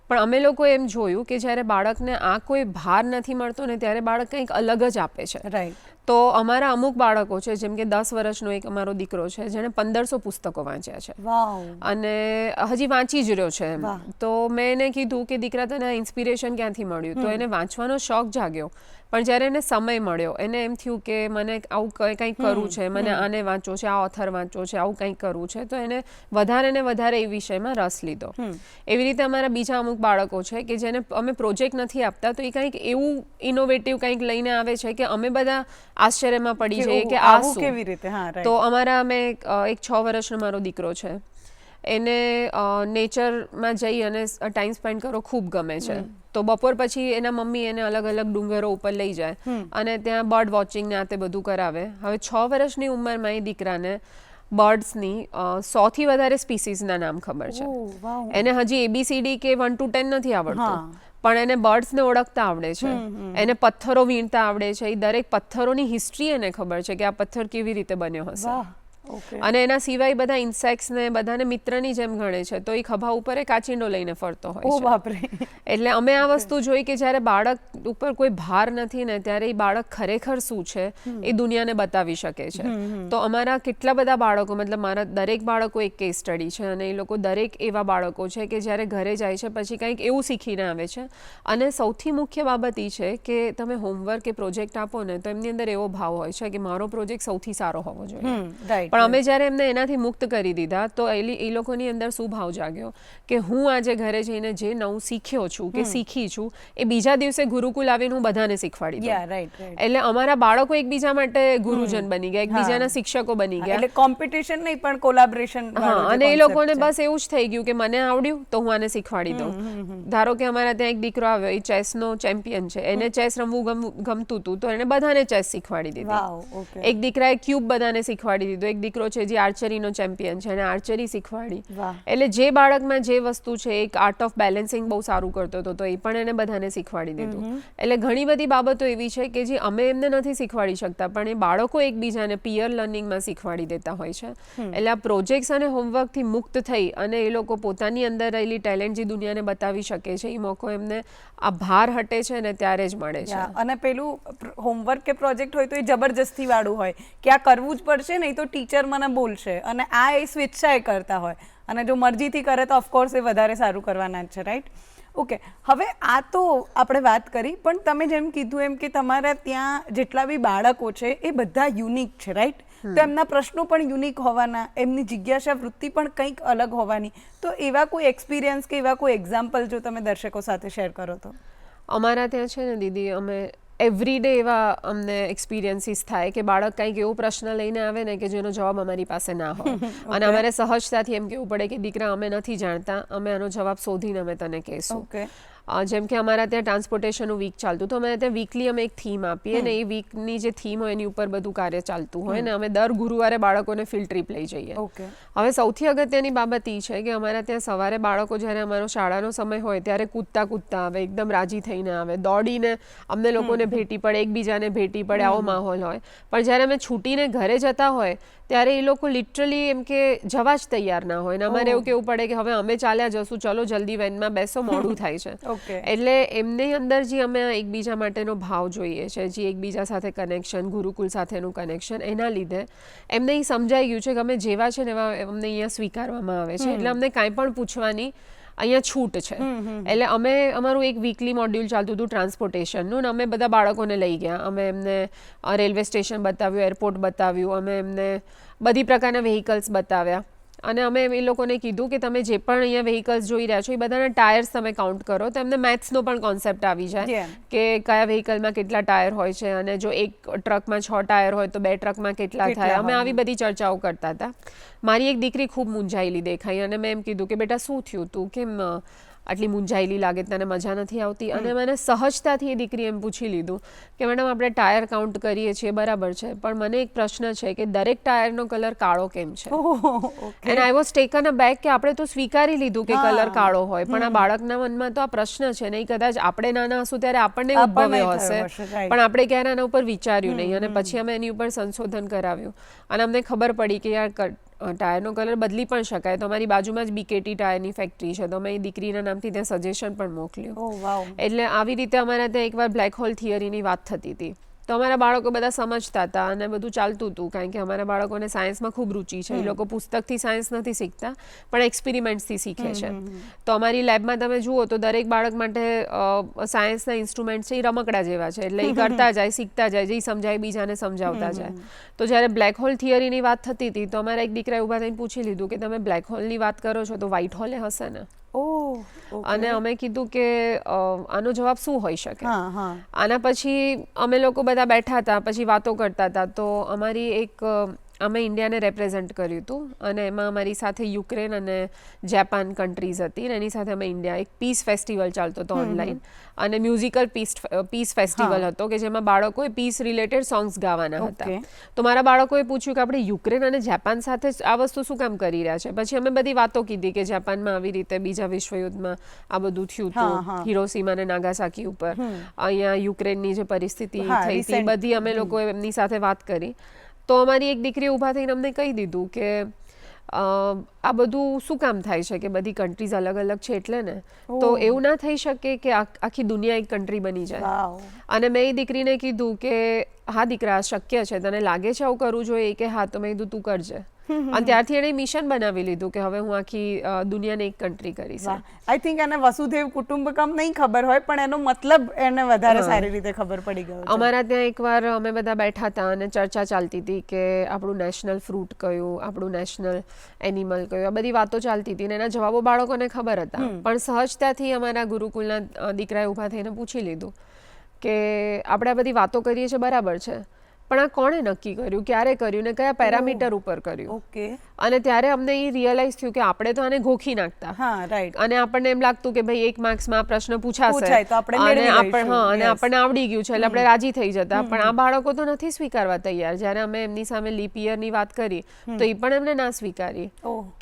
પણ અમે લોકો એમ જોયું કે જ્યારે બાળકને આ કોઈ ભાર નથી મળતો ને ત્યારે બાળક કંઈક અલગ જ આપે છે. રાઈટ. તો અમારા અમુક બાળકો છે, જેમ કે 10 વર્ષનો એક અમારો દીકરો છે જેણે 1500 પુસ્તકો વાંચ્યા છે અને હજી વાંચી જ રહ્યો છે એમ. તો મેં એને કીધું કે દીકરા તને ઇન્સ્પિરેશન ક્યાંથી મળ્યું? તો એને વાંચવાનો શોખ જાગ્યો પણ જ્યારે એને સમય મળ્યો એને એમ થયું કે મને આવું કંઈક કરવું છે, મને આને વાંચવો છે, આ ઓથર વાંચવો છે, આવું કંઈક કરવું છે. તો એને વધારે ને વધારે એ વિષયમાં રસ લીધો. એવી રીતે અમારા બીજા અમુક બાળકો છે કે જેને અમે પ્રોજેક્ટ નથી આપતા તો એ કંઈક એવું ઇનોવેટિવ કંઈક લઈને આવે છે કે અમે બધા આશ્ચર્યમાં પડી જઈએ કે આ શું, કેવી રીતે. તો અમારા અમે એક 6 વર્ષનો મારો દીકરો છે, એને નેચરમાં જઈ અને ટાઈમ સ્પેન્ડ કરવો ખૂબ ગમે છે. તો બપોર પછી એના મમ્મી એને અલગ અલગ ડુંગરો ઉપર લઈ જાય અને ત્યાં બર્ડ વોચિંગ ને આ તે બધું કરાવે. હવે 6 વર્ષની ઉંમરમાં એ દીકરાને બર્ડ્સની 100થી વધારે સ્પીસીસના નામ ખબર છે. એને હજી ABCD કે 1 to 10 નથી આવડતું પણ એને બર્ડ્સને ઓળખતા આવડે છે, એને પથ્થરો વીણતા આવડે છે, એ દરેક પથ્થરોની હિસ્ટ્રી એને ખબર છે કે આ પથ્થર કેવી રીતે બન્યો હશે. અને એના સિવાય બધા ઇન્સેક્ટ્સને બધાને મિત્રની જેમ ગણે છે. તો એ ખભા ઉપર કાચિંડો લઈને ફરતો હોય છે. એટલે અમે આ વસ્તુ જોઈ કે જ્યારે બાળક ઉપર કોઈ ભાર નથી ને ત્યારે એ બાળક ખરેખર શું છે એ દુનિયાને બતાવી શકે છે. તો અમારા કેટલા બધા બાળકો, મતલબ મારા દરેક બાળકો એક કેસ સ્ટડી છે અને એ લોકો દરેક એવા બાળકો છે કે જ્યારે ઘરે જાય છે પછી કંઈક એવું શીખીને આવે છે. અને સૌથી મુખ્ય બાબત એ છે કે તમે હોમવર્ક કે પ્રોજેક્ટ આપો ને તો એમની અંદર એવો ભાવ હોય છે કે મારો પ્રોજેક્ટ સૌથી સારો હોવો જોઈએ. પણ અમે જ્યારે એમને એનાથી મુક્ત કરી દીધા તો એ લોકોની અંદર શું ભાવ જાગ્યો કે હું આજે ઘરે જઈને જે નવું શીખ્યો છું કે શીખી છું એ બીજા દિવસે ગુરુકુલ આવીને હું બધાને શીખવાડી દઉં. એટલે અમારા બાળકો એકબીજા માટે ગુરુજન બની ગયા, એકબીજાના શિક્ષકો બની ગયા. એટલે કોમ્પિટિશન નહીં પણ કોલાબોરેશન. હા, અને એ લોકોને બસ એવું જ થઈ ગયું કે મને આવડ્યું તો હું આને શીખવાડી દઉં. ધારો કે અમારા ત્યાં એક દીકરો આવ્યો, એ ચેસનો ચેમ્પિયન છે, એને ચેસ રમવું ગમતું હતું તો એને બધાને ચેસ શીખવાડી દીધી. એક દીકરાએ ક્યુબ બધાને શીખવાડી દીધું. એક દીકરો છે જે આર્ચરીનો ચેમ્પિયન છે, એને આર્ચરી શીખવાડી. એટલે જે બાળકમાં જે વસ્તુ છે, એક આર્ટ ઓફ બેલેન્સિંગ બહુ સારું કરતો હતો તો એ પણ એને બધાને શીખવાડી દીધું. એટલે ઘણી બધી બાબતો એવી છે કે જે અમે એમને નથી શીખવાડી શકતા પણ એ બાળકો એકબીજાને પિયર લર્નિંગમાં શીખવાડી દેતા હોય છે. એટલે આ પ્રોજેક્ટ્સ અને હોમવર્કથી મુક્ત થઈ અને એ લોકો પોતાની અંદર રહેલી ટેલેન્ટ જે દુનિયાને બતાવી શકે છે એ મોકો એમને આ ભાર હટે છે ને ત્યારે જ મળે છે. અને પેલું હોમવર્ક કે પ્રોજેક્ટ હોય તો એ જબરજસ્તી વાળું હોય કે આ કરવું જ પડશે, નહીં તો ટીચર મને બોલશે, અને આ એ સ્વેચ્છાએ કરતા હોય અને જો મરજીથી કરે તો ઓફકોર્સ એ વધારે સારું કરવાના જ છે, રાઈટ? ઓકે, હવે આ તો આપણે વાત કરી, પણ તમે જેમ કીધું એમ કે તમારા ત્યાં જેટલા બી બાળકો છે એ બધા યુનિક છે, રાઈટ? તો એમના પ્રશ્નો પણ યુનિક હોવાના, એમની જિજ્ઞાસા વૃત્તિ પણ કંઈક અલગ હોવાની. તો એવા કોઈ એક્સપિરિયન્સ કે એવા કોઈ એક્ઝામ્પલ જો તમે દર્શકો સાથે શેર કરો તો. અમારા ત્યાં છે ને દીદી, અમે એવરી ડે એવા અમને એક્સપિરિયન્સીસ થાય કે બાળક કંઈક એવો પ્રશ્ન લઈને આવે ને કે જેનો જવાબ અમારી પાસે ના હોય અને અમારે સહજતાથી એમ કહેવું પડે કે દીકરા અમે નથી જાણતા, અમે આનો જવાબ શોધીને અમે તને કહીશું. જેમ કે અમારા ત્યાં ટ્રાન્સપોર્ટેશનનું વીક ચાલતું તો અમે ત્યાં વીકલી અમે એક થીમ આપીએ ને એ વીકની જે થીમ હોય એની ઉપર બધું કાર્ય ચાલતું હોય ને અમે દર ગુરુવારે બાળકોને ફિલ્ડ ટ્રીપ લઈ જઈએ. હવે સૌથી અગત્યની બાબત એ છે કે અમારા ત્યાં સવારે બાળકો જ્યારે અમારો શાળાનો સમય હોય ત્યારે કૂદતા કૂદતા આવે, એકદમ રાજી થઈને આવે, દોડીને અમને લોકોને ભેટી પડે, એકબીજાને ભેટી પડે, આવો માહોલ હોય. પણ જ્યારે અમે છૂટીને ઘરે જતા હોય ત્યારે એ લોકો લિટરલી એમ કે જવા જ તૈયાર ના હોય ને અમારે એવું કહેવું પડે કે હવે અમે ચાલ્યા જશું, ચલો જલ્દી વેનમાં બેસો, મોડું થાય છે. એટલે એમની અંદર જે અમે એકબીજા માટેનો ભાવ જોઈએ છે, જે એકબીજા સાથે કનેક્શન, ગુરુકુલ સાથેનું કનેક્શન, એના લીધે એમને એ સમજાઈ ગયું છે કે અમે જેવા છે ને એવા અમને અહીંયા સ્વીકારવામાં આવે છે. એટલે અમને કાંઈ પણ પૂછવાની અહીંયા છૂટ છે. એટલે અમે અમારું એક વીકલી મોડ્યુલ ચાલતું હતું ટ્રાન્સપોર્ટેશનનું ને અમે બધા બાળકોને લઈ ગયા. અમે એમને રેલવે સ્ટેશન બતાવ્યું, એરપોર્ટ બતાવ્યું, અમે એમને બધી પ્રકારના વ્હીકલ્સ બતાવ્યા અને અમે એ લોકોને કીધું કે તમે જે પણ અહીંયા વ્હીકલ્સ જોઈ રહ્યા છો એ બધાના ટાયર્સ તમે કાઉન્ટ કરો તો એમને મેથ્સનો પણ કોન્સેપ્ટ આવી જાય કે કયા વ્હીકલમાં કેટલા ટાયર હોય છે અને જો એક ટ્રકમાં 6 ટાયર હોય તો 2 ટ્રકમાં કેટલા થાય. અમે આવી બધી ચર્ચાઓ કરતા હતા. મારી એક દીકરી ખૂબ મૂંઝાયેલી દેખાઈ અને મેં એમ કીધું કે બેટા શું થયું, તું કેમ આટલી મૂંઝાયેલી લાગે, તને મજા નથી આવતી? અને મને સહજતાથી એ દીકરી એમ પૂછી લીધું કે મેડમ આપણે ટાયર કાઉન્ટ કરીએ છીએ બરાબર છે પણ મને એક પ્રશ્ન છે કે દરેક ટાયરનો કલર કાળો કેમ છે? And I was taken a back કે આપણે તો સ્વીકારી લીધું કે કલર કાળો હોય પણ આ બાળકના મનમાં તો આ પ્રશ્ન છે નહીં. કદાચ આપણે નાના હશું ત્યારે આપણને ઉદ્ભવ્યો હશે પણ આપણે ક્યારે આના ઉપર વિચાર્યું નહીં અને પછી અમે એની ઉપર સંશોધન કરાવ્યું અને અમને ખબર પડી કે યાર ટાયરનો કલર બદલી પણ શકાય. તો અમારી બાજુમાં જ બીકેટી ટાયરની ફેક્ટરી છે તો અમે એ દીકરીના નામથી ત્યાં સજેશન પણ મોકલ્યું. એટલે આવી રીતે અમારા ત્યાં એકવાર બ્લેક હોલ થિયરીની વાત થતી હતી તો અમારા બાળકો બધા સમજતા હતા અને બધું ચાલતું હતું કારણ કે અમારા બાળકોને સાયન્સમાં ખૂબ રુચિ છે. એ લોકો પુસ્તકથી સાયન્સ નથી શીખતા પણ એક્સપેરિમેન્ટ્સથી શીખે છે. તો અમારી લેબમાં તમે જુઓ તો દરેક બાળક માટે સાયન્સના ઇન્સ્ટ્રુમેન્ટ છે એ રમકડા જેવા છે. એટલે એ કરતા જાય, શીખતા જાય, જે સમજાય બીજાને સમજાવતા જાય. તો જ્યારે બ્લેક હોલ થિયરીની વાત થતી હતી તો અમારા એક દીકરાએ ઊભા થઈને પૂછી લીધું કે તમે બ્લેક હોલની વાત કરો છો તો વ્હાઇટ હોલે હશે ને? અને અમે કીધું કે આનો જવાબ શું હોઈ શકે. આના પછી અમે લોકો બધા બેઠા હતા, પછી વાતો કરતા હતા તો અમારી એક અમે ઇન્ડિયાને રેપ્રેઝન્ટ કર્યું હતું અને એમાં અમારી સાથે યુક્રેન અને જાપાન કન્ટ્રીઝ હતી અને એની સાથે અમે ઇન્ડિયા એક પીસ ફેસ્ટિવલ ચાલતો હતો ઓનલાઈન અને મ્યુઝિકલ પીસ ફેસ્ટિવલ હતો કે જેમાં બાળકોએ પીસ રિલેટેડ સોંગ્સ ગાવાના હતા. તો મારા બાળકોએ પૂછ્યું કે આપણે યુક્રેન અને જાપાન સાથે આ વસ્તુ શું કામ કરી રહ્યા છે? પછી અમે બધી વાતો કીધી કે જાપાનમાં આવી રીતે બીજા વિશ્વયુદ્ધમાં આ બધું થયું હતું, હિરોશીમા અને નાગાસાકી ઉપર. અહીંયા યુક્રેનની જે પરિસ્થિતિ થઈ હતી બધી અમે લોકો એમની સાથે વાત કરી. તો અમારી એક દીકરી ઊભા થઈને અમને કહી દીધું કે આ બધું શું કામ થાય છે કે બધી કન્ટ્રીઝ અલગ અલગ છે એટલે ને. તો એવું ના થઈ શકે કે આખી દુનિયા એક કન્ટ્રી બની જાય. અને મેં એ દીકરીને કીધું કે હા દીકરા શક્ય છે, તને લાગે છે આવું કરવું જોઈએ? કે હા. તો મેં કીધું તું કરજે. અને ત્યારથી એણે મિશન બનાવી લીધું કે હવે હું આખી દુનિયાને એક કન્ટ્રી કરીશ. આઈ થિંક એને વસુધૈવ કુટુંબકમ નહીં ખબર હોય પણ એનો મતલબ એને વધારે સારી રીતે ખબર પડી ગયો. અમારા ત્યાં એકવાર અમે બધા બેઠા હતા અને ચર્ચા ચાલતી હતી કે આપણું નેશનલ ફ્રૂટ કયું, આપણું નેશનલ એનિમલ કયું, આ બધી વાતો ચાલતી હતી ને એના જવાબો બાળકોને ખબર હતા. પણ સહજતાથી અમારા ગુરુકુલના દીકરાએ ઊભા થઈને પૂછી લીધું કે આપણે આ બધી વાતો કરીએ છીએ બરાબર છે, પણ આ કોણે નક્કી કર્યું, ક્યારે કર્યું ને કયા પેરામીટર ઉપર કર્યું? ઓકે. અને ત્યારે અમને એ રિયલાઇઝ થયું કે આપણે તો આને ગોખી નાખતા. હા, રાઈટ. અને આપણને એમ લાગતું કે ભાઈ 1 માર્ક્સમાં આ પ્રશ્ન પૂછાશે પૂછાય તો આપણે મેળવી લઈશું. અને આપણને આવડી ગયું છે એટલે આપણે રાજી થઈ જતા. પણ આ બાળકો તો નથી સ્વીકારવા તૈયાર. જ્યારે અમે એમની સામે લીપ યરની વાત કરી તો એ પણ એમને ના સ્વીકારી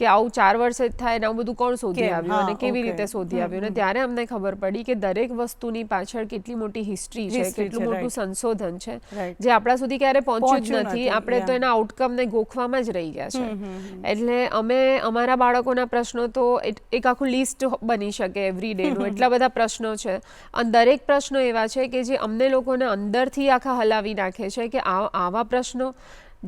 કે આવું 4 વર્ષે જ થાય ને આવું બધું કોણ શોધી આવ્યું અને કેવી રીતે શોધી આવ્યું. અને ત્યારે અમને ખબર પડી કે દરેક વસ્તુની પાછળ કેટલી મોટી હિસ્ટ્રી છે, કેટલું મોટું સંશોધન છે જે આપણા સુધી ક્યારે પહોંચ્યું જ નથી. આપણે તો એના આઉટકમને ગોખવામાં જ રહી ગયા છે. એટલે અમે અમારા બાળકોના પ્રશ્નો તો એક આખું લિસ્ટ બની શકે એવરી ડેનું. એટલા બધા પ્રશ્નો છે અને દરેક પ્રશ્નો એવા છે કે જે અમને લોકોને અંદરથી આખા હલાવી નાખે છે કે આવા પ્રશ્નો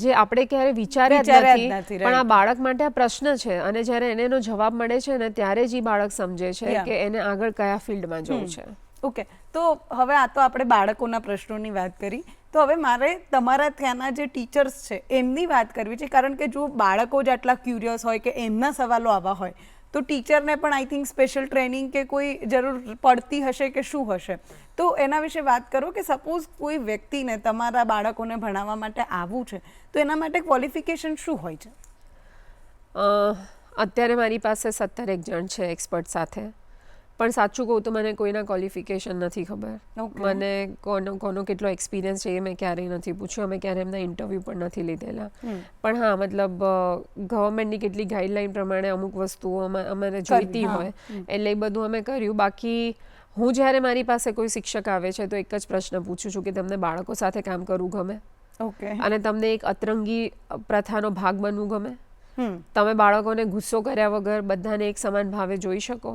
જે આપણે ક્યારે વિચાર્યા જ નથી પણ આ બાળક માટે આ પ્રશ્ન છે. અને જ્યારે એને એનો જવાબ મળે છે ને ત્યારે જ એ બાળક સમજે છે કે એને આગળ કયા ફિલ્ડમાં જવું છે. ઓકે, તો હવે આ તો આપણે બાળકોના પ્રશ્નોની વાત કરી, તો હવે મારે તમારા ત્યાંના જે ટીચર્સ છે એમની વાત કરવી છે. કારણ કે જો બાળકો જ આટલા ક્યુરિયસ હોય કે એમના સવાલો આવા હોય તો ટીચરને પણ આઈ થિંક સ્પેશિયલ ટ્રેનિંગ કે કોઈ જરૂર પડતી હશે કે શું હશે? તો એના વિશે વાત કરો કે સપોઝ કોઈ વ્યક્તિને તમારા બાળકોને ભણાવવા માટે આવવું છે તો એના માટે ક્વોલિફિકેશન શું હોય છે? અત્યારે મારી પાસે 17 જણ છે એક્સપર્ટ સાથે. પણ સાચું કહું તો મને કોઈના ક્વોલિફિકેશન નથી ખબર. મને કોનો કેટલો એક્સપિરિયન્સ છે એ મેં ક્યારેય નથી પૂછ્યું. અમે ક્યારેય એમના ઇન્ટરવ્યૂ પણ નથી લીધેલા. પણ હા, મતલબ ગવર્મેન્ટની કેટલી ગાઈડલાઈન પ્રમાણે અમુક વસ્તુઓ અમારે જોઈતી હોય એટલે એ બધું અમે કર્યું. બાકી હું જ્યારે મારી પાસે કોઈ શિક્ષક આવે છે તો એક જ પ્રશ્ન પૂછું છું કે તમને બાળકો સાથે કામ કરવું ગમે? અને તમને એક અતરંગી પ્રથાનો ભાગ બનવું ગમે? તમે બાળકોને ગુસ્સો કર્યા વગર બધાને એક સમાન ભાવે જોઈ શકો?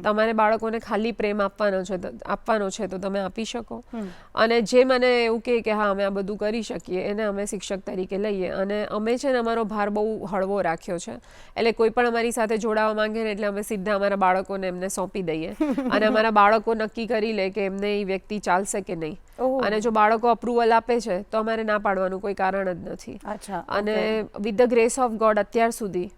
તમારે બાળકોને ખાલી પ્રેમ આપવાનો છે તો તમે આપી શકો? અને જે મને એવું કહે કે હા અમે આ બધું કરી શકીએ એને અમે શિક્ષક તરીકે લઈએ. અને અમે છે ને અમારો ભાર બહુ હળવો રાખ્યો છે. એટલે કોઈ પણ અમારી સાથે જોડાવા માંગે ને એટલે અમે સીધા અમારા બાળકોને એમને સોંપી દઈએ અને અમારા બાળકો નક્કી કરી લે કે એમને એ વ્યક્તિ ચાલશે કે નહીં. અને જો બાળકો અપ્રુવલ આપે છે તો અમારે ના પાડવાનું કોઈ કારણ જ નથી. અને with the grace of God અત્યાર સુધી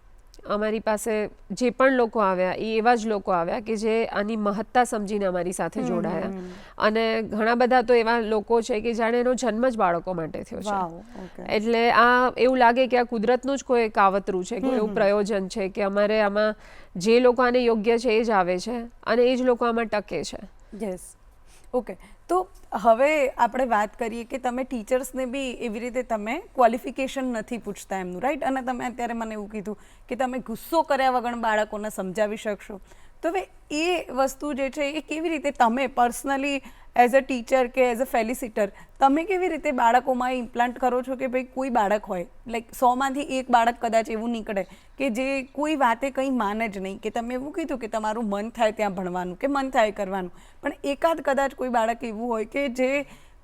અમારી પાસે જે પણ લોકો આવ્યા એ એવા જ લોકો આવ્યા કે જે આની મહત્તા સમજીને અમારી સાથે જોડાયા. અને ઘણા બધા તો એવા લોકો છે કે જાણે એનો જન્મ જ બાળકો માટે થયો છે. એટલે આ એવું લાગે કે આ કુદરતનું જ કોઈ કાવતરું છે, કોઈ એવું પ્રયોજન છે કે અમારે આમાં જે લોકો આને યોગ્ય છે એ જ આવે છે અને એ જ લોકો આમાં ટકે છે. યસ. ઓકે, તો હવે આપણે વાત કરીએ કે તમે ટીચર્સને બી એવી રીતે તમે ક્વોલિફિકેશન નથી પૂછતા એમનું, રાઈટ? અને તમે અત્યારે મને એવું કીધું કે તમે ગુસ્સો કર્યા વગર બાળકોને સમજાવી શકશો. તો હવે એ વસ્તુ જે છે એ કેવી રીતે તમે પર્સનલી એઝ અ ટીચર કે એઝ અ ફેલિસિટર તમે કેવી રીતે બાળકોમાં ઇમ્પ્લાન્ટ કરો છો કે ભાઈ કોઈ બાળક હોય લાઈક 100માંથી 1 બાળક કદાચ એવું નીકળે કે જે કોઈ વાતે કંઈ માને જ નહીં, કે તમે એવું કીધું કે તમારું મન થાય ત્યાં ભણવાનું કે મન થાય કરવાનું, પણ એકાદ કદાચ કોઈ બાળક એવું હોય કે જે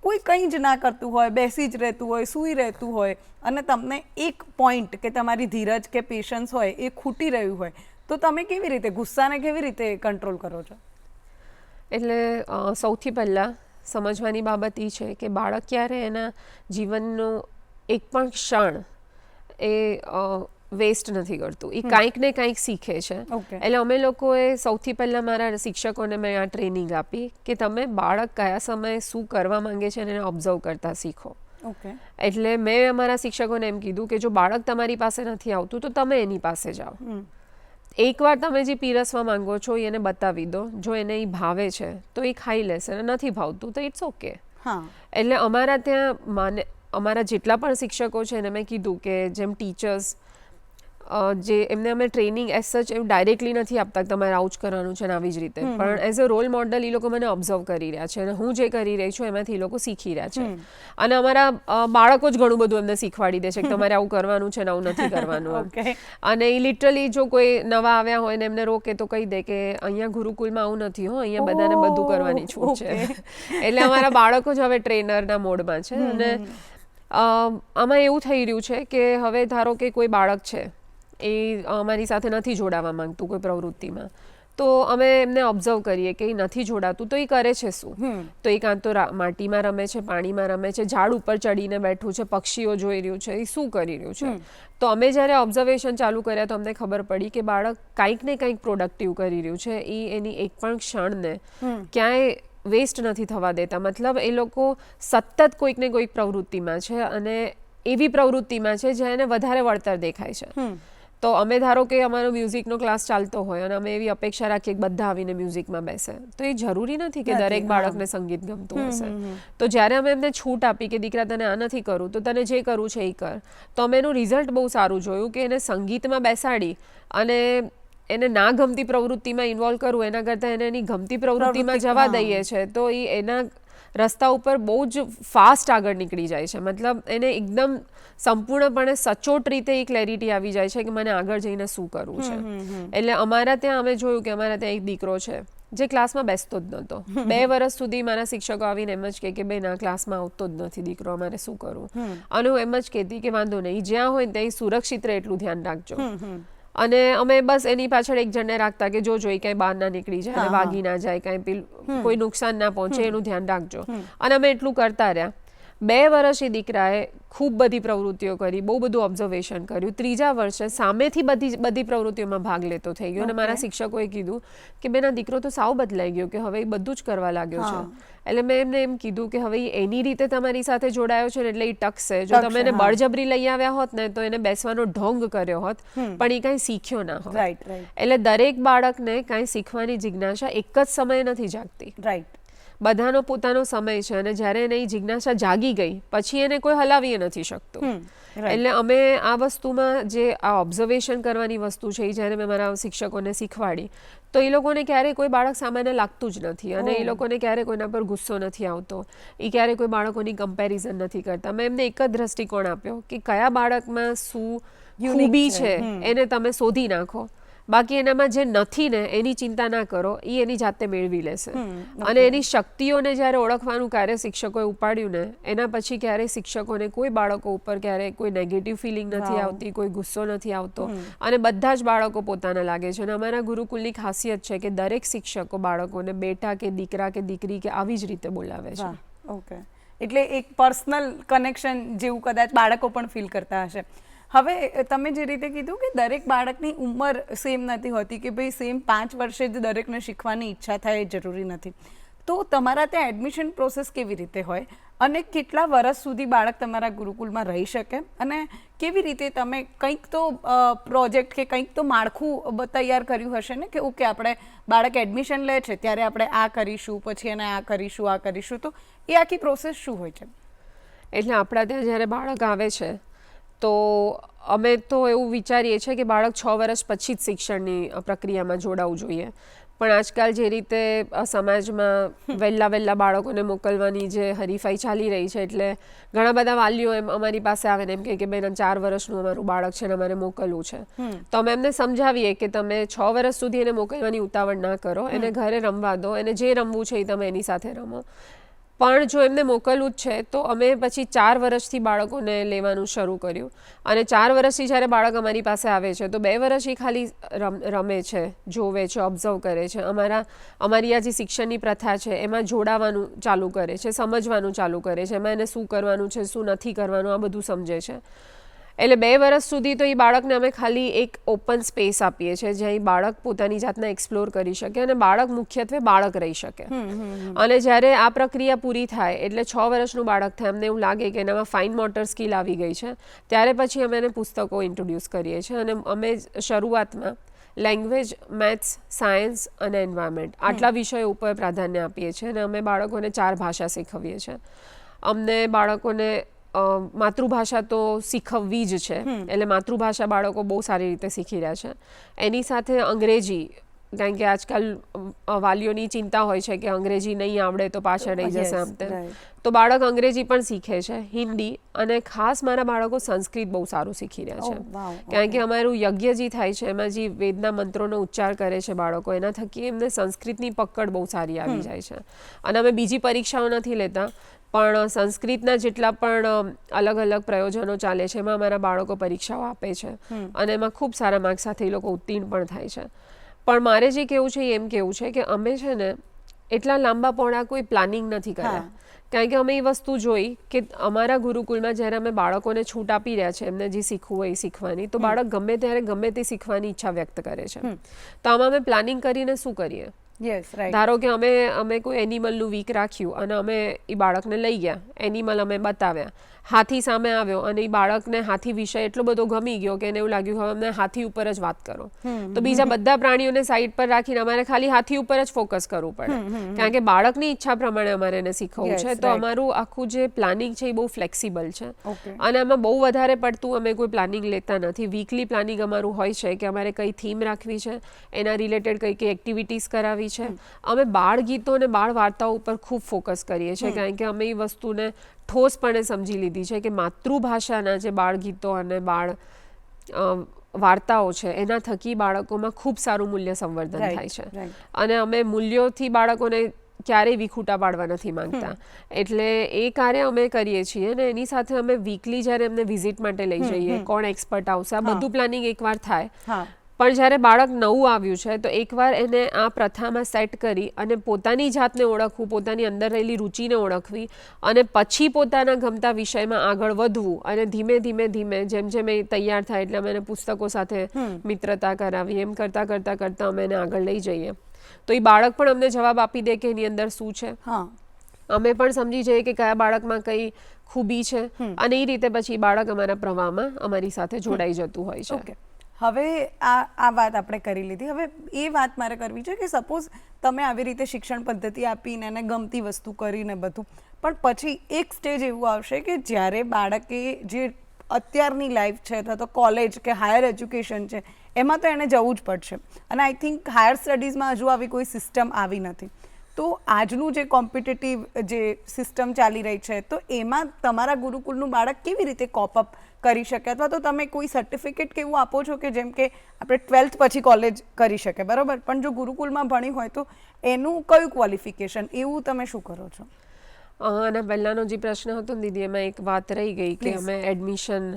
કોઈ કંઈ જ ના કરતું હોય, બેસી જ રહેતું હોય, સૂઈ રહેતું હોય અને તમને એક પોઈન્ટ કે તમારી ધીરજ કે પેશન્સ હોય એ ખૂટી રહ્યું હોય, તો તમે કેવી રીતે ગુસ્સાને કેવી રીતે કંટ્રોલ કરો છો? એટલે સૌથી પહેલાં સમજવાની બાબત એ છે કે બાળક ક્યારે એના જીવનનો એક પણ ક્ષણ એ વેસ્ટ નથી કરતું. એ કાંઈક ને કાંઈક શીખે છે. એટલે અમે લોકોએ સૌથી પહેલાં મારા શિક્ષકોને મેં આ ટ્રેનિંગ આપી કે તમે બાળક કયા સમયે શું કરવા માંગે છે એને ઓબ્ઝર્વ કરતા શીખો. એટલે મેં અમારા શિક્ષકોને એમ કીધું કે જો બાળક તમારી પાસે નથી આવતું તો તમે એની પાસે જાઓ. એકવાર તમે જે પીરસવા માંગો છો એને બતાવી દો. જો એને એ ભાવે છે તો એ ખાઈ લેશે અને નથી ભાવતું તો ઇટ્સ ઓકે. એટલે અમારા ત્યાં અમારા જેટલા પણ શિક્ષકો છે એને મેં કીધું કે જેમ ટીચર્સ જે એમને અમે ટ્રેનિંગ એઝ સચ એવું ડાયરેક્ટલી નથી આપતા કે તમારે આવું જ કરવાનું છે ને આવી જ રીતે, પણ એઝ અ રોલ મોડલ એ લોકો મને ઓબ્ઝર્વ કરી રહ્યા છે અને હું જે કરી રહી છું એમાંથી એ લોકો શીખી રહ્યા છે. અને અમારા બાળકો જ ઘણું બધું એમને શીખવાડી દે છે કે તમારે આવું કરવાનું છે ને આવું નથી કરવાનું. અને એ લિટરલી જો કોઈ નવા આવ્યા હોય ને એમને રોકે તો કહી દે કે અહીંયા ગુરુકુલમાં આવું નથી હો, અહીંયા બધાને બધું કરવાની છૂટ છે. એટલે અમારા બાળકો જ હવે ટ્રેનરના મોડમાં છે. અને આમાં એવું થઈ રહ્યું છે કે હવે ધારો કે કોઈ બાળક છે એ અમારી સાથે નથી જોડાવા માંગતું કોઈ પ્રવૃત્તિમાં, તો અમે એમને ઓબ્ઝર્વ કરીએ કે એ નથી જોડાતું તો એ કરે છે શું. તો એ કાં તો માટીમાં રમે છે, પાણીમાં રમે છે, ઝાડ ઉપર ચડીને બેઠું છે, પક્ષીઓ જોઈ રહ્યું છે, એ શું કરી રહ્યું છે. તો અમે જ્યારે ઓબ્ઝર્વેશન ચાલુ કર્યા તો અમને ખબર પડી કે બાળક કંઈક ને કંઈક પ્રોડક્ટિવ કરી રહ્યું છે. એ એની એક પણ ક્ષણને ક્યાંય વેસ્ટ નથી થવા દેતા. મતલબ એ લોકો સતત કોઈક ને કોઈક પ્રવૃત્તિમાં છે અને એવી પ્રવૃત્તિમાં છે જેને વધારે વળતર દેખાય છે. તો અમે ધારો કે અમારો મ્યુઝિકનો ક્લાસ ચાલતો હોય અને અમે એવી અપેક્ષા રાખીએ કે બધા આવીને મ્યુઝિકમાં બેસે, તો એ જરૂરી નથી કે દરેક બાળકને સંગીત ગમતું હશે. તો જ્યારે અમે એમને છૂટ આપી કે દીકરા તને આ નથી કરવું તો તને જે કરવું છે એ કર, તો અમે એનું રિઝલ્ટ બહુ સારું જોયું કે એને સંગીતમાં બેસાડી અને એને ના ગમતી પ્રવૃત્તિમાં ઇન્વોલ્વ કરવું એના કરતાં એને એની ગમતી પ્રવૃત્તિમાં જવા દઈએ છે તો એ એના રસ્તા ઉપર બહુ જ ફાસ્ટ આગળ નીકળી જાય છે. મતલબ એને એકદમ સંપૂર્ણપણે સચોટ રીતે એ ક્લેરિટી આવી જાય છે કે મને આગળ જઈને શું કરવું છે. એટલે અમારા ત્યાં અમે જોયું કે અમારા ત્યાં એક દીકરો છે જે ક્લાસમાં બેસતો જ નહોતો. 2 વર્ષ સુધી મારા શિક્ષકો આવીને એમ જ કહે કે બેન આ ક્લાસમાં આવતો જ નથી દીકરો, અમારે શું કરવું. અને હું એમ જ કહેતી કે વાંધો નહીં, જ્યાં હોય ત્યાં સુરક્ષિત રહે એટલું ધ્યાન રાખજો. અને અમે બસ એની પાછળ એક જણને રાખતા કે જો જોઈ ક્યાંય બહાર ના નીકળી જાય, વાગી ના જાય, કાંઈ કોઈ નુકસાન ના પહોંચે એનું ધ્યાન રાખજો. અને અમે એટલું કરતા રહ્યા. 2 વર્ષ એ દીકરાએ ખૂબ બધી પ્રવૃત્તિઓ કરી, બહુ બધું ઓબ્ઝર્વેશન કર્યું. 3જા વર્ષે સામેથી બધી પ્રવૃત્તિઓમાં ભાગ લેતો થઈ ગયો. અને મારા શિક્ષકોએ કીધું કે બેન આ દીકરો તો સાવ બદલાઈ ગયો, કે હવે એ બધું જ કરવા લાગ્યો છે. એટલે મેં એમને એમ કીધું કે હવે એની રીતે તમારી સાથે જોડાયો છે ને એટલે એ ટકશે. જો તમે એને બળજબરી લઈ આવ્યા હોત ને તો એને બેસવાનો ઢોંગ કર્યો હોત, પણ એ કાંઈ શીખ્યો ના હોત. એટલે દરેક બાળકને કાંઈ શીખવાની જિજ્ઞાસા એક જ સમયે નથી જાગતી. બધાનો પોતાનો સમય છે અને જ્યારે એને જિજ્ઞાસા જાગી ગઈ પછી એને કોઈ હલાવી નથી શકતું. એટલે અમે આ વસ્તુમાં જે આ ઓબ્ઝર્વેશન કરવાની વસ્તુ છે એ જ્યારે મેં મારા શિક્ષકોને શીખવાડી તો એ લોકોને ક્યારેય કોઈ બાળક સામાન્ય લાગતું જ નથી અને એ લોકોને ક્યારેય કોઈના પર ગુસ્સો નથી આવતો. એ ક્યારેય કોઈ બાળકોની કમ્પેરિઝન નથી કરતા. મેં એમને એક જ દ્રષ્ટિકોણ આપ્યો કે કયા બાળકમાં શું ખૂબી છે એને તમે શોધી નાખો, બાકી એનામાં જે નથી ને એની ચિંતા ના કરો, એ એની જાતે મેળવી લેશે. અને એની શક્તિઓને જ્યારે ઓળખવાનું કાર્ય શિક્ષકોએ ઉપાડ્યું ને એના પછી ક્યારેય શિક્ષકોને કોઈ બાળકો ઉપર ક્યારેય કોઈ નેગેટિવ ફિલિંગ નથી આવતી, કોઈ ગુસ્સો નથી આવતો અને બધા જ બાળકો પોતાના લાગે છે. અને અમારા ગુરુકુલની ખાસિયત છે કે દરેક શિક્ષકો બાળકોને બેટા કે દીકરા કે દીકરી કે આવી જ રીતે બોલાવે છે. ઓકે, એટલે એક પર્સનલ કનેક્શન જેવું કદાચ બાળકો પણ ફીલ કરતા હશે. હવે તમે જે રીતે કીધું કે દરેક બાળકની ઉંમર સેમ નથી હોતી કે ભાઈ સેમ 5 વર્ષે જ દરેકને શીખવાની ઈચ્છા થાય એ જરૂરી નથી. તો તમારા ત્યાં એડમિશન પ્રોસેસ કેવી રીતે હોય અને કેટલા વર્ષ સુધી બાળક તમારા ગુરુકુલમાં રહી શકે અને કેવી રીતે તમે કંઈક તો પ્રોજેક્ટ કે કંઈક તો માળખું તૈયાર કર્યું હશે ને કે ઓકે આપણે બાળક એડમિશન લે છે ત્યારે આપણે આ કરીશું, પછી એને આ કરીશું, તો એ આખી પ્રોસેસ શું હોય છે? એટલે આપણા ત્યાં જ્યારે બાળક આવે છે તો અમે તો એવું વિચારીએ છીએ કે બાળક 6 વર્ષ પછી જ શિક્ષણની પ્રક્રિયામાં જોડાવું જોઈએ. પણ આજકાલ જે રીતે સમાજમાં વહેલા બાળકોને મોકલવાની જે હરીફાઈ ચાલી રહી છે એટલે ઘણા બધા વાલીઓ એમ અમારી પાસે આવે ને એમ કે બેન 4 વર્ષનું અમારું બાળક છે ને અમારે મોકલવું છે. તો અમે એમને સમજાવીએ કે તમે 6 વર્ષ સુધી એને મોકલવાની ઉતાવળ ના કરો, એને ઘરે રમવા દો, એને જે રમવું છે એ તમે એની સાથે રમો. પણ જો એમને મોકલવું જ છે તો અમે પછી 4 વર્ષથી બાળકોને લેવાનું શરૂ કર્યું અને 4 વર્ષથી જ્યારે બાળક અમારી પાસે આવે છે તો 2 વર્ષ એ ખાલી રમે છે, જોવે છે, ઓબ્ઝર્વ કરે છે. અમારી આ જે શિક્ષણની પ્રથા છે એમાં જોડાવાનું ચાલુ કરે છે, સમજવાનું ચાલુ કરે છે, એમાં એને શું કરવાનું છે, શું નથી કરવાનું, આ બધું સમજે છે. એટલે 2 વર્ષ સુધી તો એ બાળકને અમે ખાલી એક ઓપન સ્પેસ આપીએ છીએ જ્યાં એ બાળક પોતાની જાતને એક્સપ્લોર કરી શકે અને બાળક મુખ્યત્વે બાળક રહી શકે. અને જ્યારે આ પ્રક્રિયા પૂરી થાય એટલે 6 વર્ષનું બાળક થાય, અમને એવું લાગે કે એનામાં ફાઇન મોટર સ્કિલ આવી ગઈ છે, ત્યારે પછી અમે એને પુસ્તકો ઇન્ટ્રોડ્યુસ કરીએ છીએ. અને અમે શરૂઆતમાં લેંગ્વેજ, મેથ્સ, સાયન્સ અને એન્વાયરમેન્ટ આટલા વિષયો ઉપર પ્રાધાન્ય આપીએ છીએ અને અમે બાળકોને 4 ભાષા શીખવીએ છીએ. અમને બાળકોને માતૃભાષા તો શીખવવી જ છે એટલે માતૃભાષા બાળકો બહુ સારી રીતે શીખી રહ્યા છે. એની સાથે અંગ્રેજી કારણ કે આજકાલ વાલીઓની ચિંતા હોય છે કે અંગ્રેજી નહીં આવડે તો પાછળ રહી જશે આમ તેમ. તો બાળક અંગ્રેજી પણ શીખે છે, હિન્દી, અને ખાસ મારા બાળકો સંસ્કૃત બહુ સારું શીખી રહ્યા છે. કારણ કે અમારું યજ્ઞ જે થાય છે એમાં જે વેદના મંત્રોનો ઉચ્ચાર કરે છે બાળકો, એના થકી એમને સંસ્કૃતની પકડ બહુ સારી આવી જાય છે. અને અમે બીજી પરીક્ષાઓ નથી લેતા, પણ સંસ્કૃતના જેટલા પણ અલગ અલગ પ્રયોજનો ચાલે છે એમાં અમારા બાળકો પરીક્ષાઓ આપે છે અને એમાં ખૂબ સારા માર્ક સાથે એ લોકો ઉત્તીર્ણ પણ થાય છે. પણ મારે જે કહેવું છે એમ કહેવું છે કે અમે છે ને એટલા લાંબા પોળા કોઈ પ્લાનિંગ નથી કર્યા. કારણ કે અમે એ વસ્તુ જોઈ કે અમારા ગુરુકુળમાં જ્યારે અમે બાળકોને છૂટ આપી રહ્યા છે એમને જે શીખવું હોય એ શીખવાની, તો બાળક ગમે ત્યારે ગમે તે શીખવાની ઈચ્છા વ્યક્ત કરે છે. તો આમાં અમે પ્લાનિંગ કરીને શું કરીએ? ધારો કે અમે કોઈ એનિમલનું વીક રાખ્યું અને અમે એ બાળકને લઈ ગયા, એનિમલ અમે બતાવ્યા, હાથી સામે આવ્યો અને એ બાળકને હાથી વિષય એટલો બધો ગમી ગયો કે એને એવું લાગ્યું હવે અમને હાથી ઉપર જ વાત કરો. તો બીજા બધા પ્રાણીઓને સાઈડ પર રાખીને અમારે ખાલી હાથી ઉપર જ ફોકસ કરવું પડે, કારણ કે બાળકની ઈચ્છા પ્રમાણે અમારે એને શીખવવું છે. તો અમારું આખું જે પ્લાનિંગ છે એ બહુ ફ્લેક્સિબલ છે અને એમાં બહુ વધારે પડતું અમે કોઈ પ્લાનિંગ લેતા નથી. વીકલી પ્લાનિંગ અમારું હોય છે કે અમારે કઈ થીમ રાખવી છે, એના રિલેટેડ કઈ કઈ એક્ટિવિટીઝ કરાવી છે. અમે બાળ ગીતો અને બાળ વાર્તાઓ ઉપર ખૂબ ફોકસ કરીએ છીએ, કારણ કે અમે એ વસ્તુને ઠોસપણે સમજી લીધી છે કે માતૃભાષાના જે બાળ ગીતો અને બાળ વાર્તાઓ છે એના થકી બાળકોમાં ખૂબ સારું મૂલ્ય સંવર્ધન થાય છે. અને અમે મૂલ્યોથી બાળકોને ક્યારેય વિખૂટા પાડવા નથી માંગતા. એટલે એ કાર્ય અમે કરીએ છીએ અને એની સાથે અમે વીકલી જ્યારે એમને વિઝિટ માટે લઈ જઈએ, કોણ એક્સપર્ટ આવશે, આ બધું પ્લાનિંગ એકવાર થાય. પણ જ્યારે બાળક નવું આવ્યું છે તો એકવાર એને આ પ્રથામાં સેટ કરી અને પોતાની જાતને ઓળખવું, પોતાની અંદર રહેલી રુચિને ઓળખવી અને પછી પોતાના ગમતા વિષયમાં આગળ વધવું. અને ધીમે ધીમે ધીમે જેમ જેમ એ તૈયાર થાય એટલે અમે એને પુસ્તકો સાથે મિત્રતા કરાવી, એમ કરતાં કરતાં કરતાં અમે એને આગળ લઈ જઈએ. તો એ બાળક પણ અમને જવાબ આપી દે કે એની અંદર શું છે, અમે પણ સમજી જઈએ કે કયા બાળકમાં કઈ ખૂબી છે, અને એ રીતે પછી બાળક અમારા પ્રવાહમાં અમારી સાથે જોડાઈ જતું હોય છે. હવે આ વાત આપણે કરી લીધી. હવે એ વાત મારે કરવી છે કે સપોઝ તમે આવી રીતે શિક્ષણ પદ્ધતિ આપીને એને ગમતી વસ્તુ કરીને બધું, પણ પછી એક સ્ટેજ એવું આવશે કે જ્યારે બાળકે જે અત્યારની લાઈફ છે અથવા તો કોલેજ કે હાયર એજ્યુકેશન છે એમાં તો એને જવું જ પડશે, અને આઈ થિંક હાયર સ્ટડીઝમાં હજુ આવી કોઈ સિસ્ટમ આવી નથી. તો આજનું જે કોમ્પિટિટિવ જે સિસ્ટમ ચાલી રહી છે તો એમાં તમારા ગુરુકુળનું બાળક કેવી રીતે કોપઅપ કરી શકે, અથવા તો તમે કોઈ સર્ટિફિકેટ કેવું આપો છો કે જેમ કે આપણે 12th પછી કોલેજ કરી શકે, બરાબર, પણ જો ગુરુકુળમાં ભણી હોય તો એનું કયું ક્વોલિફિકેશન, એવું તમે શું કરો છો? અને પહેલાનો જે પ્રશ્ન હતો ને દીદી, એમાં એક વાત રહી ગઈ કે અમે એડમિશન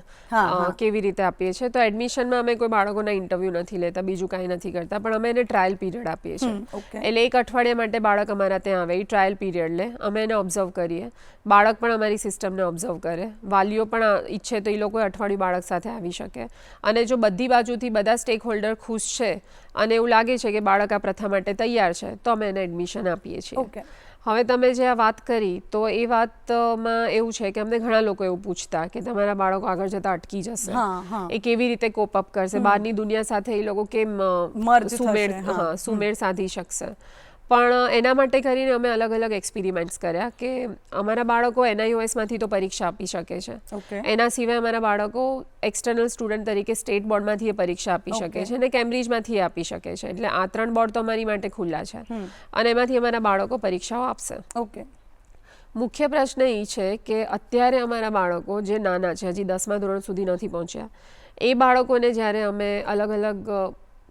કેવી રીતે આપીએ છીએ. તો એડમિશનમાં અમે કોઈ બાળકોના ઇન્ટરવ્યૂ નથી લેતા, બીજું કાંઈ નથી કરતા, પણ અમે એને ટ્રાયલ પીરિયડ આપીએ છીએ. એટલે 1 અઠવાડિયા માટે બાળક અમારા ત્યાં આવે, એ ટ્રાયલ પીરિયડ લે, અમે એને ઓબ્ઝર્વ કરીએ, બાળક પણ અમારી સિસ્ટમને ઓબ્ઝર્વ કરે, વાલીઓ પણ ઈચ્છે તો એ લોકો અઠવાડિયું બાળક સાથે આવી શકે. અને જો બધી બાજુથી બધા સ્ટેક હોલ્ડર ખુશ છે અને એવું લાગે છે કે બાળક આ પ્રથા માટે તૈયાર છે તો અમે એને એડમિશન આપીએ છીએ. હવે તમે જે આ વાત કરી તો એ વાતમાં એવું છે કે અમને ઘણા લોકો એવું પૂછતા કે તમારા બાળકો આગળ જતા અટકી જશે, એ કેવી રીતે કોપ અપ કરશે, બહારની દુનિયા સાથે એ લોકો કેમ સુમેળ સાધી શકશે. પણ એના માટે કરીને અમે અલગ અલગ એક્સપેરિમેન્ટ્સ કર્યા કે અમારા બાળકો NIOSમાંથી તો પરીક્ષા આપી શકે છે, એના સિવાય અમારા બાળકો એક્સટર્નલ સ્ટુડન્ટ તરીકે સ્ટેટ બોર્ડમાંથી એ પરીક્ષા આપી શકે છે અને કેમ્બ્રિજમાંથી આપી શકે છે. એટલે આ 3 બોર્ડ તો અમારી માટે ખુલ્લા છે અને એમાંથી અમારા બાળકો પરીક્ષાઓ આપશે. મુખ્ય પ્રશ્ન એ છે કે અત્યારે અમારા બાળકો જે નાના છે, હજી 10મા ધોરણ સુધી નથી પહોંચ્યા, એ બાળકોને જ્યારે અમે અલગ અલગ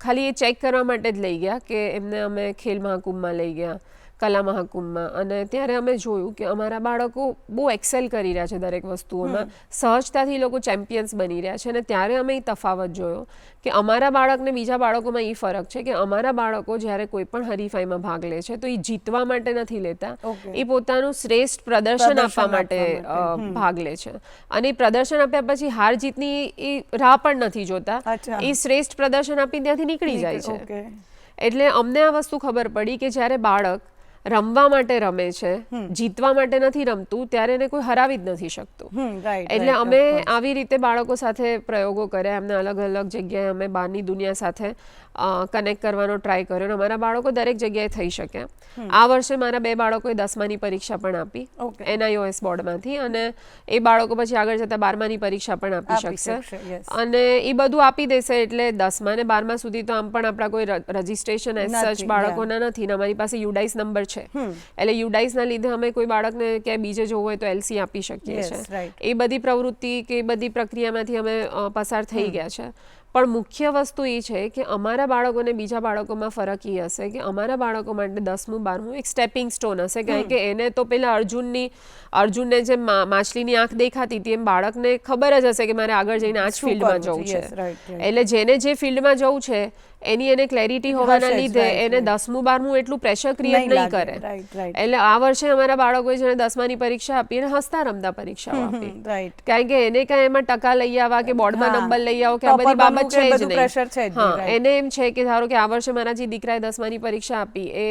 ખાલી એ ચેક કરવા માટે જ લઈ ગયા કે એમને અમે ખેલ મહાકુંભમાં લઈ ગયા, કલા મહાકુંભમાં, અને ત્યારે અમે જોયું કે અમારા બાળકો બહુ એક્સેલ કરી રહ્યા છે દરેક વસ્તુઓમાં, સહજતાથી લોકો ચેમ્પિયન્સ બની રહ્યા છે. અને ત્યારે અમે એ તફાવત જોયો કે અમારા બાળકને બીજા બાળકોમાં એ ફરક છે કે અમારા બાળકો જ્યારે કોઈ પણ હરીફાઈમાં ભાગ લે છે તો એ જીતવા માટે નથી લેતા, એ પોતાનું શ્રેષ્ઠ પ્રદર્શન આપવા માટે ભાગ લે છે. અને એ પ્રદર્શન આપ્યા પછી હાર જીતની એ રાહ પણ નથી જોતા, એ શ્રેષ્ઠ પ્રદર્શન આપી ત્યાંથી નીકળી જાય છે. એટલે અમને આ વસ્તુ ખબર પડી કે જ્યારે બાળક રમવા માટે રમે છે, જીતવા માટે નથી રમતું, ત્યારે એને કોઈ હરાવી જ નથી શકતું. એટલે અમે આવી રીતે બાળકો સાથે પ્રયોગો કર્યા, એમને અલગ અલગ જગ્યાએ અમે બહારની દુનિયા સાથે કનેક્ટ કરવાનો ટ્રાય કર્યો અને અમારા બાળકો દરેક જગ્યાએ થઈ શક્યા. આ વર્ષે મારા 2 બાળકોએ 10માની પરીક્ષા પણ આપી NIOS બોર્ડમાંથી, અને એ બાળકો પછી આગળ જતા 12માની પરીક્ષા પણ આપી શકશે અને એ બધું આપી દેશે. એટલે 10મા ને 12મા સુધી તો આમ પણ આપણા કોઈ રજિસ્ટ્રેશન એઝ સચ બાળકોના નથી ને અમારી પાસે યુડાઇસ નંબર છે, એટલે યુડાઇસના લીધે અમે કોઈ બાળકને ક્યાંય બીજે જવું હોય તો LC આપી શકીએ છીએ. એ બધી પ્રવૃત્તિ કે એ બધી પ્રક્રિયામાંથી અમે પસાર થઈ ગયા છે. પણ મુખ્ય વસ્તુ એ છે કે અમારા બાળકોને બીજા બાળકોમાં ફરક એ હશે કે અમારા બાળકો માટે 10મું 12મું એક સ્ટેપિંગ સ્ટોન હશે, કારણ કે એને તો પેલા અર્જુનને જે માછલીની આંખ દેખાતી હતી એમ બાળકને ખબર જ હશે કે મારે આગળ જઈને આ જ ફિલ્ડમાં જવું છે. એટલે જેને જે ફિલ્ડમાં જવું છે એની એને ક્લેરિટી હોવાના લીધે એને 10મું 12મું એટલું પ્રેશર ક્રિએટ નહીં કરે. એટલે આ વર્ષે અમારા બાળકોએ જેને 10માની પરીક્ષા આપી એને હસતા રમતા પરીક્ષાઓ આપી, કારણ કે એને કાંઈ એમાં ટકા લઈ આવવા કે બોર્ડમાં નંબર લઈ આવો કે આ બધી બાબત છે જ નહીં. હા, એને એમ છે કે ધારો કે આ વર્ષે મારા જે દીકરાએ 10માની પરીક્ષા આપી એ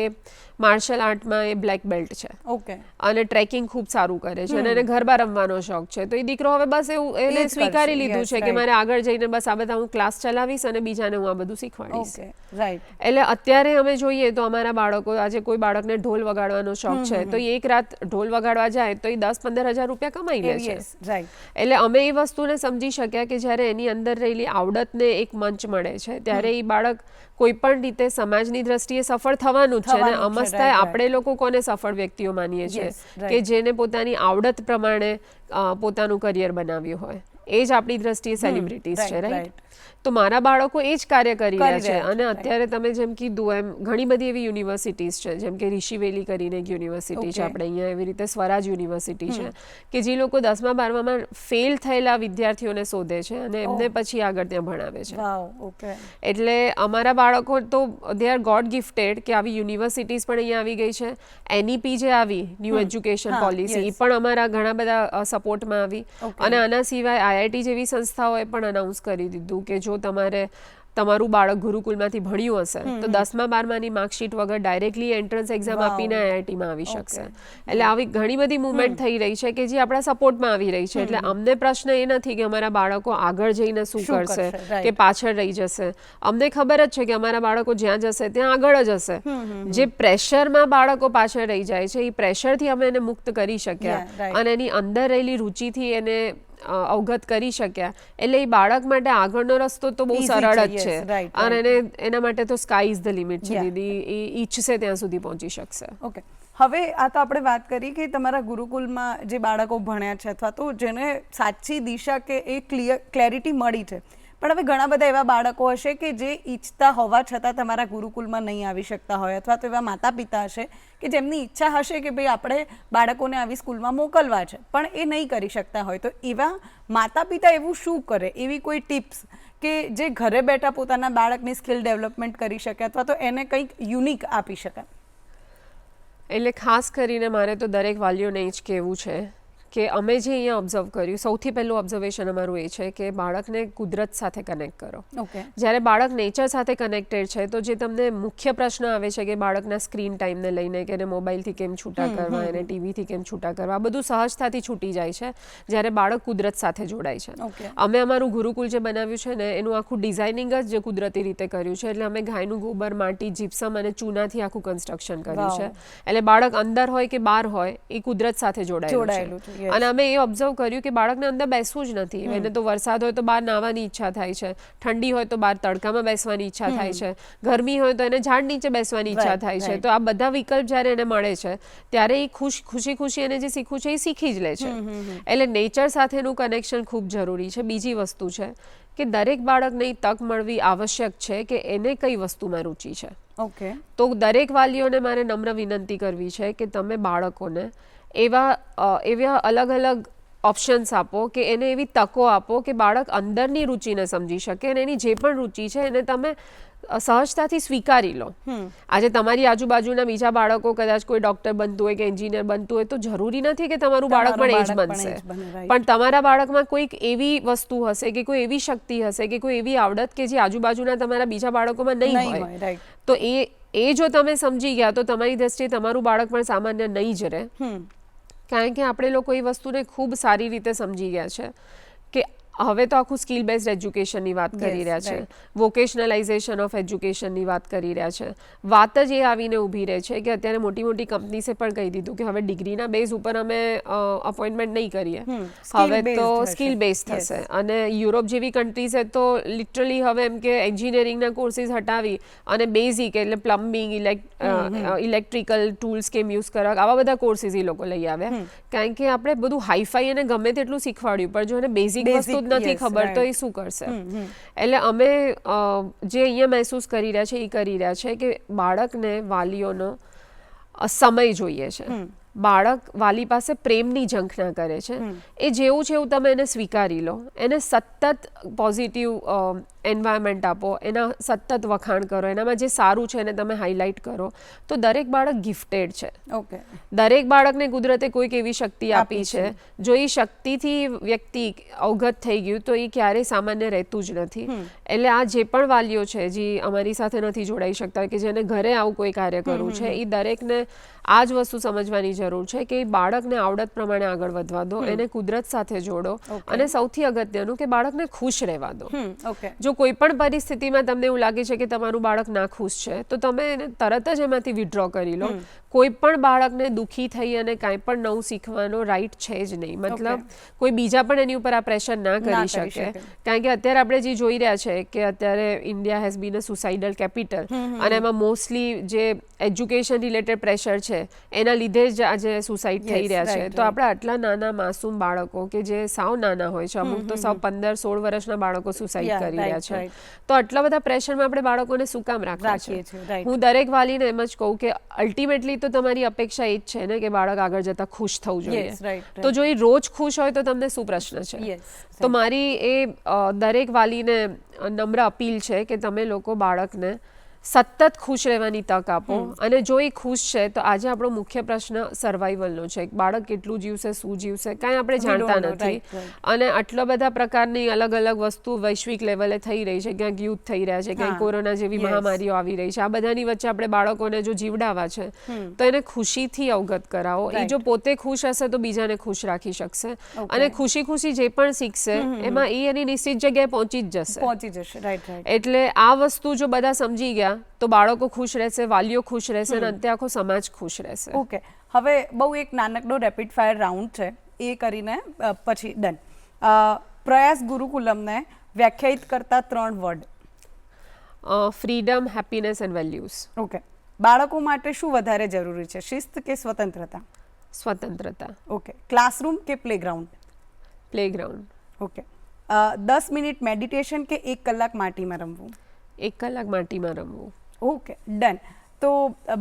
માર્શલ આર્ટમાં એ બ્લેક બેલ્ટ છે અને ટ્રેકિંગ ખૂબ સારું કરે છે અને એને ગરબા રમવાનો શોખ છે. તો એ દીકરો હવે બસ એવું એને સ્વીકારી લીધું છે કે મારે આગળ જઈને બસ આ બધા હું ક્લાસ ચલાવીશ અને બીજાને હું આ બધું શીખવાડીશ. એટલે અત્યારે અમે જોઈએ તો અમારા બાળકો, આજે કોઈ બાળકને ઢોલ વગાડવાનો શોખ છે તો એ એક રાત ઢોલ વગાડવા જાય તો એ 10-15 હજાર રૂપિયા કમાઈ લે છે. એટલે અમે એ વસ્તુને સમજી શક્યા કે જ્યારે એની અંદર રહેલી આવડતને એક મંચ મળે છે ત્યારે એ બાળક કોઈ પણ રીતે સમાજની દ્રષ્ટિએ સફળ થવાનું જ છે. અને અમસ્તાએ આપણે લોકો કોને સફળ વ્યક્તિઓ માનીએ છીએ કે જેને પોતાની આવડત પ્રમાણે પોતાનું કરિયર બનાવ્યું હોય, એ જ આપણી દ્રષ્ટિએ સેલિબ્રિટીઝ છે, રાઈટ? તો મારા બાળકો એ જ કાર્ય કરી રહ્યા છે. અને અત્યારે તમે જેમ કીધું એમ ઘણી બધી એવી યુનિવર્સિટીઝ છે, જેમ કે ઋષિવેલી કરીને એક યુનિવર્સિટી છે આપણે અહીંયા, એવી રીતે સ્વરાજ યુનિવર્સિટી છે કે જે લોકો 10મા 12મામાં ફેલ થયેલા વિદ્યાર્થીઓને શોધે છે અને એમને પછી આગળ ત્યાં ભણાવે છે. એટલે અમારા બાળકો તો દે આર ગોડ ગિફ્ટેડ કે આવી યુનિવર્સિટીઝ પણ અહીંયા આવી ગઈ છે. NEP જે આવી ન્યૂ એજ્યુકેશન પોલિસી, એ પણ અમારા ઘણા બધા સપોર્ટમાં આવી. અને આના સિવાય IIT જેવી સંસ્થાઓએ પણ અનાઉન્સ કરી દીધું કે જો તમારું બાળક ગુરુકુલમાંથી ભણ્યું હશે તો 10મા 12માની માર્કશીટ વગર ડાયરેક્ટલી એન્ટ્રન્સ એક્ઝામ આપીને IITમાં આવી શકશે. એટલે આવી ઘણી બધી મૂવમેન્ટ થઈ રહી છે કે જે આપણા સપોર્ટમાં આવી રહી છે. એટલે અમને પ્રશ્ન એ નથી કે અમારા બાળકો આગળ જઈને શું કરશે કે પાછળ રહી જશે. અમને ખબર જ છે કે અમારા બાળકો જ્યાં જશે ત્યાં આગળ જ હશે. જે પ્રેશરમાં બાળકો પાછળ રહી જાય છે એ પ્રેશરથી અમે એને મુક્ત કરી શક્યા અને એની અંદર રહેલી રુચિથી એને અવગત કરી શક્યા. એટલે એ બાળક માટે આગળનો રસ્તો તો બહુ સરળ જ છે અને એના માટે તો સ્કાય ઇઝ ધ લિમિટ છે દીદી. એ ઈચ્છશે ત્યાં સુધી પહોંચી શકશે. ઓકે, હવે આ તો આપણે વાત કરી કે તમારા ગુરુકુલમાં જે બાળકો ભણ્યા છે અથવા તો જેને સાચી દિશા કે એ ક્લેરિટી મળી છે, પણ હવે ઘણા બધા એવા બાળકો હશે કે જે ઈચ્છતા હોવા છતાં તમારા ગુરુકુલમાં નહીં આવી શકતા હોય, અથવા તો એવા માતા પિતા હશે કે જેમની ઈચ્છા હશે કે ભાઈ આપણે બાળકોને આવી સ્કૂલમાં મોકલવા છે પણ એ નહીં કરી શકતા હોય. તો એવા માતા પિતા એવું શું કરે, એવી કોઈ ટિપ્સ કે જે ઘરે બેઠા પોતાના બાળકની સ્કિલ ડેવલપમેન્ટ કરી શકે અથવા તો એને કંઈક યુનિક આપી શકે? એટલે ખાસ કરીને મારે તો દરેક વાલીઓને જ કહેવું છે કે અમે જે અહીંયા ઓબ્ઝર્વ કર્યું, સૌથી પહેલું ઓબ્ઝર્વેશન અમારું એ છે કે બાળકને કુદરત સાથે કનેક્ટ કરો. જ્યારે બાળક નેચર સાથે કનેક્ટેડ છે તો જે તમને મુખ્ય પ્રશ્ન આવે છે કે બાળકના સ્ક્રીન ટાઈમને લઈને કે એને મોબાઈલથી કેમ છૂટા કરવા, એને ટીવીથી કેમ છૂટા કરવા, આ બધું સહજતાથી છૂટી જાય છે જ્યારે બાળક કુદરત સાથે જોડાય છે. અમે અમારું ગુરુકુલ જે બનાવ્યું છે ને એનું આખું ડિઝાઇનિંગ જ જે કુદરતી રીતે કર્યું છે. એટલે અમે ગાયનું ગોબર, માટી, જીપ્સમ અને ચૂનાથી આખું કન્સ્ટ્રક્શન કર્યું છે. એટલે બાળક અંદર હોય કે બહાર હોય એ કુદરત સાથે જોડાયેલું છે. અને અમે એ ઓબ્ઝર્વ કર્યું કે બાળકને અંદર બેસવું જ નથી. એને તો વરસાદ હોય તો બહાર નાહવાની ઈચ્છા થાય છે, ઠંડી હોય તો બહાર તડકામાં બેસવાની ઈચ્છા થાય છે, ગરમી હોય તો એને ઝાડ નીચે બેસવાની ઈચ્છા થાય છે. તો આ બધા વિકલ્પ જ્યારે એને મળે છે ત્યારે એ ખુશી ખુશી એને જે શીખવું છે એ શીખી જ લે છે. એટલે નેચર સાથેનું કનેક્શન ખૂબ જરૂરી છે. બીજી વસ્તુ છે કે દરેક બાળકને તક મળવી આવશ્યક છે કે એને કઈ વસ્તુમાં રુચિ છે. તો દરેક વાલીઓને મારે નમ્ર વિનંતી કરવી છે કે તમે બાળકોને એવા અલગ અલગ ઓપ્શન્સ આપો કે એને એવી તકો આપો કે બાળક અંદરની રુચિને સમજી શકે અને એની જે પણ રુચિ છે એને તમે સહજતાથી સ્વીકારી લો. આજે તમારી આજુબાજુના બીજા બાળકો કદાચ કોઈ ડૉક્ટર બનતું હોય કે એન્જિનિયર બનતું હોય તો જરૂરી નથી કે તમારું બાળક પણ એ જ બનશે. પણ તમારા બાળકમાં કોઈક એવી વસ્તુ હશે કે કોઈ એવી શક્તિ હશે કે કોઈ એવી આવડત કે જે આજુબાજુના તમારા બીજા બાળકોમાં નહીં હોય. તો એ જો તમે સમજી ગયા તો તમારી દ્રષ્ટિએ તમારું બાળક પણ સામાન્ય નહીં જ રહે. કારણ કે આપણે લોકો એ વસ્તુને ખૂબ સારી રીતે સમજી ગયા છે કે હવે તો આખું સ્કિલ બેઝડ એજ્યુકેશનની વાત કરી રહ્યા છે, વોકેશનલાઇઝેશન ઓફ એજ્યુકેશનની વાત કરી રહ્યા છે. વાત જ એ આવીને ઊભી રહે છે કે અત્યારે મોટી મોટી કંપનીસે પણ કહી દીધું કે હવે ડિગ્રીના બેઝ ઉપર અમે અપોઇન્ટમેન્ટ નહીં કરીએ, હવે તો સ્કિલ બેઝ થશે. અને યુરોપ જેવી કન્ટ્રીઝે તો લિટરલી હવે એમ કે એન્જિનિયરિંગના કોર્સિસ હટાવી અને બેઝિક એટલે પ્લમ્બિંગ, ઇલેક્ટ્રિકલ ટૂલ્સ કેમ યુઝ કરવા, આવા બધા કોર્સિસ એ લોકો લઈ આવ્યા. કારણ કે આપણે બધું હાઈફાઈ અને ગમે તેટલું શીખવાડ્યું, પણ જો એને બેઝિક વસ્તુ નથી ખબર તો એ શું કરશે. એટલે અમે જે અહીંયા મહેસૂસ કરી રહ્યા છે એ કરી રહ્યા છે કે બાળકને વાલીઓનો સમય જોઈએ છે. બાળક વાલી પાસે પ્રેમની ઝંખના કરે છે, એ જેવું છે એવું તમે એને સ્વીકારી લો, એને સતત પોઝિટિવ એન્વાયરમેન્ટ આપો, એના સતત વખાણ કરો, એનામાં જે સારું છે એને તમે હાઇલાઇટ કરો, તો દરેક બાળક ગિફ્ટેડ છે. ઓકે, દરેક બાળકને કુદરતે કોઈક એવી શક્તિ આપી છે. જો એ શક્તિથી વ્યક્તિ અવગત થઈ ગયું તો એ ક્યારેય સામાન્ય રહેતું જ નથી. એટલે આ જે પણ વાલીઓ છે જે અમારી સાથે નથી જોડાઈ શકતા, કે જેને ઘરે આવું કોઈ કાર્ય કરવું છે, એ દરેકને આ જ વસ્તુ સમજવાની જરૂર છે કે બાળકને આવડત પ્રમાણે આગળ વધવા દો, એને કુદરત સાથે જોડો, અને સૌથી અગત્યનું કે બાળકને ખુશ રહેવા દો. જો કોઈ પણ પરિસ્થિતિમાં તમને એવું લાગે છે કે તમારું બાળક નાખુશ છે તો તમે એને તરત જ એમાંથી વિથડ્રો કરી લો. કોઈ પણ બાળકને દુઃખી થઈ અને કાંઈ પણ નવું શીખવાનો રાઈટ છે જ નહીં. મતલબ કોઈ બીજા પણ એની ઉપર આ પ્રેશર ના કરી શકે. કારણ કે અત્યારે આપણે જે જોઈ રહ્યા છે કે અત્યારે India has been a suicidal capital, અને એમાં મોસ્ટલી જે એજ્યુકેશન રિલેટેડ પ્રેશર છે એના લીધે જ આજે સુસાઇડ થઈ રહ્યા છે. તો આપણે આટલા નાના માસૂમ બાળકો કે જે સાવ નાના હોય છે, અમુક તો સાવ 15-16 વર્ષના બાળકો સુસાઇડ કરી રહ્યા છે, તો આટલા બધા પ્રેશરમાં આપણે બાળકોને શું કામ રાખવા છે? હું દરેક વાલીને એમ જ કહું કે અલ્ટિમેટલી તો તમારી અપેક્ષા એ જ છે ને કે બાળક આગળ જતા ખુશ થવું જોઈએ. તો જો એ રોજ ખુશ હોય તો તમને શું પ્રશ્ન છે? તો મારી એ દરેક વાલીને નમ્ર અપીલ છે કે તમે લોકો બાળકને સતત ખુશ રહેવાની તક આપો. અને જો એ ખુશ છે તો આજે આપણો મુખ્ય પ્રશ્ન સર્વાઈવલનો છે. બાળક કેટલું જીવશે, શું જીવશે, કાંઈ આપણે જાણતા નથી. અને આટલા બધા પ્રકારની અલગ અલગ વસ્તુ વૈશ્વિક લેવલે થઈ રહી છે, ક્યાંક યુદ્ધ થઈ રહ્યા છે, ક્યાંક કોરોના જેવી મહામારીઓ આવી રહી છે. આ બધાની વચ્ચે આપણે બાળકોને જો જીવડાવવા છે તો એને ખુશીથી અવગત કરાવો. એ જો પોતે ખુશ હશે તો બીજાને ખુશ રાખી શકશે, અને ખુશી ખુશી જે પણ શીખશે એમાં એ એની નિશ્ચિત જગ્યાએ પહોંચી જશે. એટલે આ વસ્તુ જો બધા સમજી ગયા તો બાળકો ખુશ રહેશે, વાલીઓ ખુશ રહેશે, અને અંતે આખો સમાજ ખુશ રહેશે. ઓકે, હવે બહુ એક નાનકડો રેપિડ ફાયર રાઉન્ડ છે, એ કરીને પછી ડન. પ્રયાસ ગુરુકુલમને વ્યાખ્યાયિત કરતા 3 word. Freedom, happiness and values. Okay, બાળકો માટે શું વધારે જરૂરી છે, શિસ્ત કે સ્વતંત્રતા? સ્વતંત્રતા. ઓકે, ક્લાસરૂમ કે playground? Playground. Okay, 10 minute meditation કે 1 કલાક માટીમાં રમવું? 1 કલાક માટીમાં રમવું. Okay, done. તો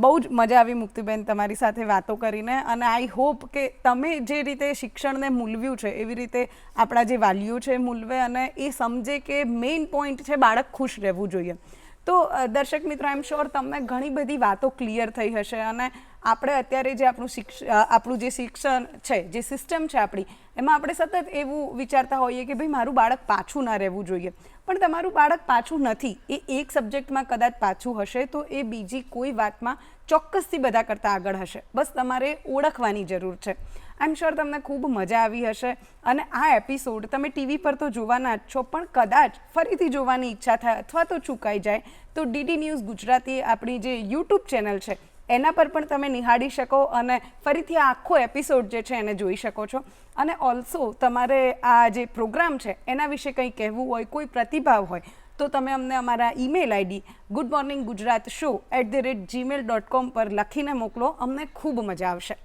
બહુ જ મજા આવી મુક્તિબેન તમારી સાથે વાતો કરીને, અને આઈ હોપ કે તમે જે રીતે શિક્ષણને મૂલવ્યું છે એવી રીતે આપણા જે વાલીઓ છે મૂલવે, અને એ સમજે કે મેઇન પોઈન્ટ છે બાળક ખુશ રહેવું જોઈએ. તો દર્શક મિત્રો, આઈ એમ શ્યોર તમને ઘણી બધી વાતો ક્લિયર થઈ હશે. અને આપણે અત્યારે જે આપણું જે શિક્ષણ છે, જે સિસ્ટમ છે આપણી, એમાં આપણે સતત એવું વિચારતા હોઈએ કે ભાઈ મારું બાળક પાછું ના રહેવું જોઈએ. પણ તમારું બાળક પાછું નથી. એ એક સબ્જેક્ટમાં કદાચ પાછું હશે તો એ બીજી કોઈ વાતમાં ચોક્કસથી બધા કરતાં આગળ હશે. બસ તમારે ઓળખવાની જરૂર છે. આઈ એમ શ્યોર તમને ખૂબ મજા આવી હશે. અને આ એપિસોડ તમે ટીવી પર તો જોવાના જ છો, પણ કદાચ ફરીથી જોવાની ઈચ્છા થાય અથવા તો ચૂકાઈ જાય તો ડીડી ન્યૂઝ ગુજરાતી આપણી જે યુટ્યુબ ચેનલ છે એના પર પણ તમે નિહાળી શકો, અને ફરીથી આ આખો એપિસોડ જે છે એને જોઈ શકો છો. અને ઓલ્સો તમારે આ જે પ્રોગ્રામ છે એના વિશે કંઈ કહેવું હોય, કોઈ પ્રતિભાવ હોય, તો તમે અમને અમારા ઈમેલ આઈડી goodmorninggujarat show@gmail.com પર લખીને મોકલો. અમને ખૂબ મજા આવશે.